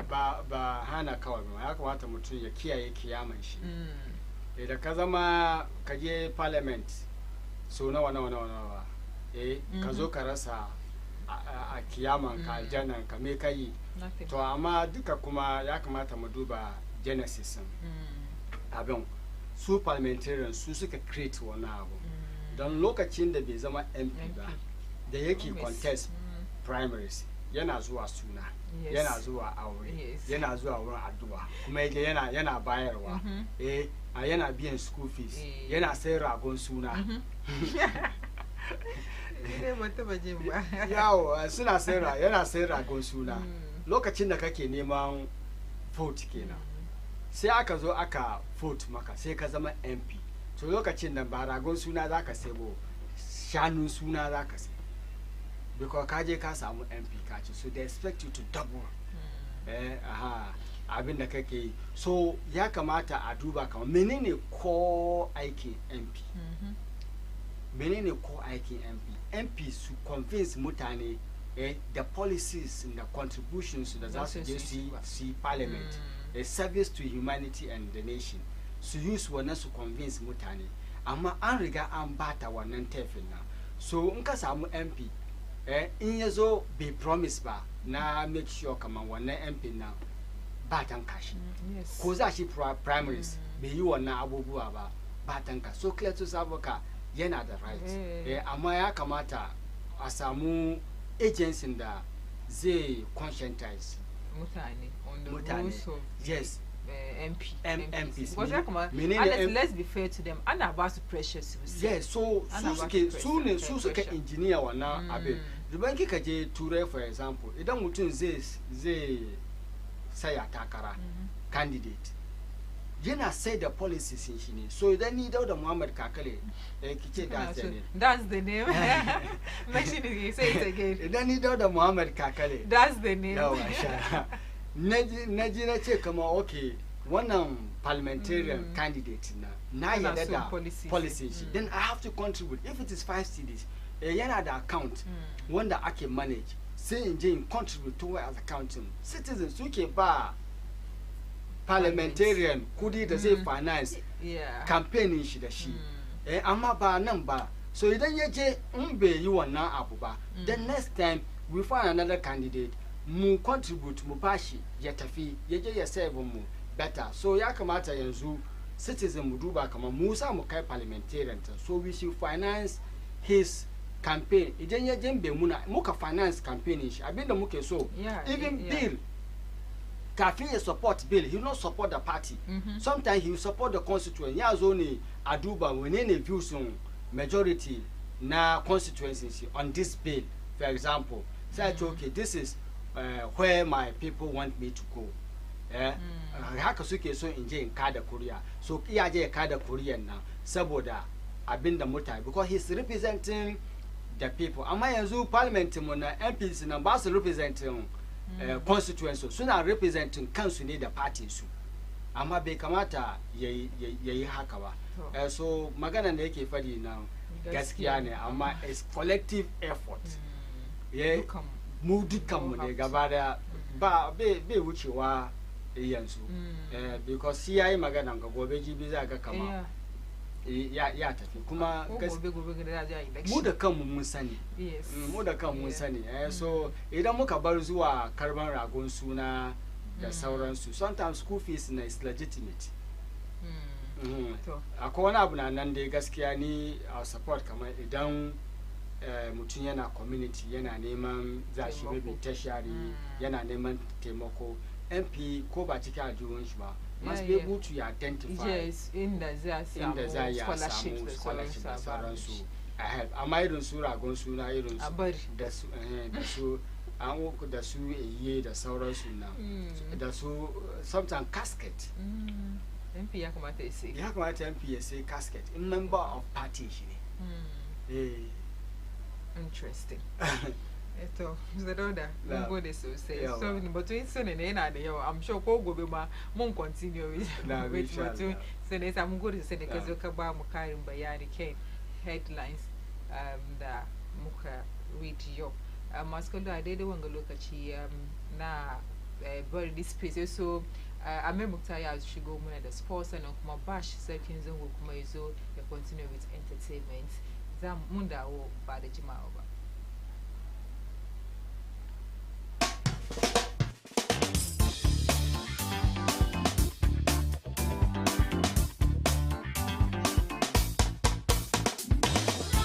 ba hana kawai ba ya kamata mutum ya kiyaye kiyaman shi idan ka zama ka je parliament so nawa ka zo ka rasa a kiyaman ka aljannan ka me kai to amma duka kuma ya kamata mu duba genesis abin su parliamentarians su suka create wannan abu don lokacin da bai zama MP ba da yake contest primaries yana zuwa suna yana zuwa aure yana zuwa wurin addu'a kuma yana bayarwa yana biyan school fees yana sai ragon suna yawo suna yana sai ragon suna lokacin da kake neman vote kenan sai aka zo aka vote maka sai ka zama MP to lokacin nan ba ragon suna zaka sai bo shanun suna zaka sai because kaje ka samu MP kaci so they expect you to double abin da kake so ya kamata a duba kamar menene core aikin MP menene core aikin MP su convince mutane the policies and the contributions da za su je su parliament a service to humanity and the nation. So use one to convince mutani. Ama anriga ambata wannan tefin na. So nka samu MP in yazo be promise ba na make sure kama wannan MP na batan kashi. Yes. Ko za shi primaries be yi wannan abubuwa ba batan ka. So Cletus Avoka yana da right. Amma ya kamata a samu agency da zai conscientize mutane on the rules of yes MPs. Let's be fair to them. Ana ba su pressures. Yes, so su suke engineer wannan abin. Duban kika je Turai for example, idan mutum zai saya takara candidate. Yana say the policies in shi ne. So idan ni Dauda Muhammad Kakale kice that's the name. That's the name. Mention it, say it again. Idan ni Dauda Muhammad Kakale. That's the name. Naji na ce kama okay wannan parliamentarian candidate na yada da policies. Then I have to contribute. If it is 5 cities, yana da account wanda ake manage. Say in je contribute towards accounting. Citizens suke ba parliamentarian kudi da zai finance campaigning shi da shi. Amma ba nan ba. So idan ya je in bai yi wannan abu ba, then next time we find another candidate mu contribute mu bashi ya tafi ya je ya save mu better. So ya kamata yanzu citizen mu duba kamar mu sa mu kai parliamentarian, so we should finance his campaign. Idan ya je be muna muka finance campaigning shi abinda muke so. Even bill kafin ya support bill, he will not support the party. Sometimes he will support the constituent. Ya zo ne a duba wenene views majority na constituency on this bill. For example, say okay, this is where my people want me to go. Haka suke so in je in kada kuriya. So iya je kada kuriyan nan saboda abinda mutane, because he's representing the people. Amma yanzu parliament mu na MPs na ba su representing constituency, suna representing kansu ne da party su. Amma bai kamata yayi haka ba. So magana da yake fadi na gaskiya ne, amma it's collective effort. Mu dukkanmu ne gaba da ba bai wucewa yanzu. Because shi yayi magana ga gobe jibi za ga kama ya tafi kuma mu da kanmu mun sani. Mu da kanmu mun sani. So idan muka bar zuwa karban ragon suna da sauransu, sometimes school fees na is legitimate. Akwai wani abu na nan dai gaskiya ni support kamar idan mutum yana community yana neman zashi maybe tertiary yana neman taimako, MP ko ba cikin aljihun shi ba must be able to identify inda za ya samu scholarship da sauransu a help. Amma irin su ragon suna irin su da su iye da sauransu na da su sometimes casket. MP ya kamata ya sai. Ya kamata MP ya sai casket in member of party shi ne. Interesting. Eto, Zadoda, mun gode sosai. So, batun sune ne yana da yawa. I'm sure ko gobe ma mun continue with batun sune sa mun gode sosai da ka zo ka ba mu karin bayani kan headlines da muka read yau. Masu kallo a daidai wanga lokaci na bari this space. So, Amir Mukta ya shigo muna da sports and kuma Bash Sarkin Zango kuma yazo ya continue with entertainment. Za mun dawo ba da jimawa ba.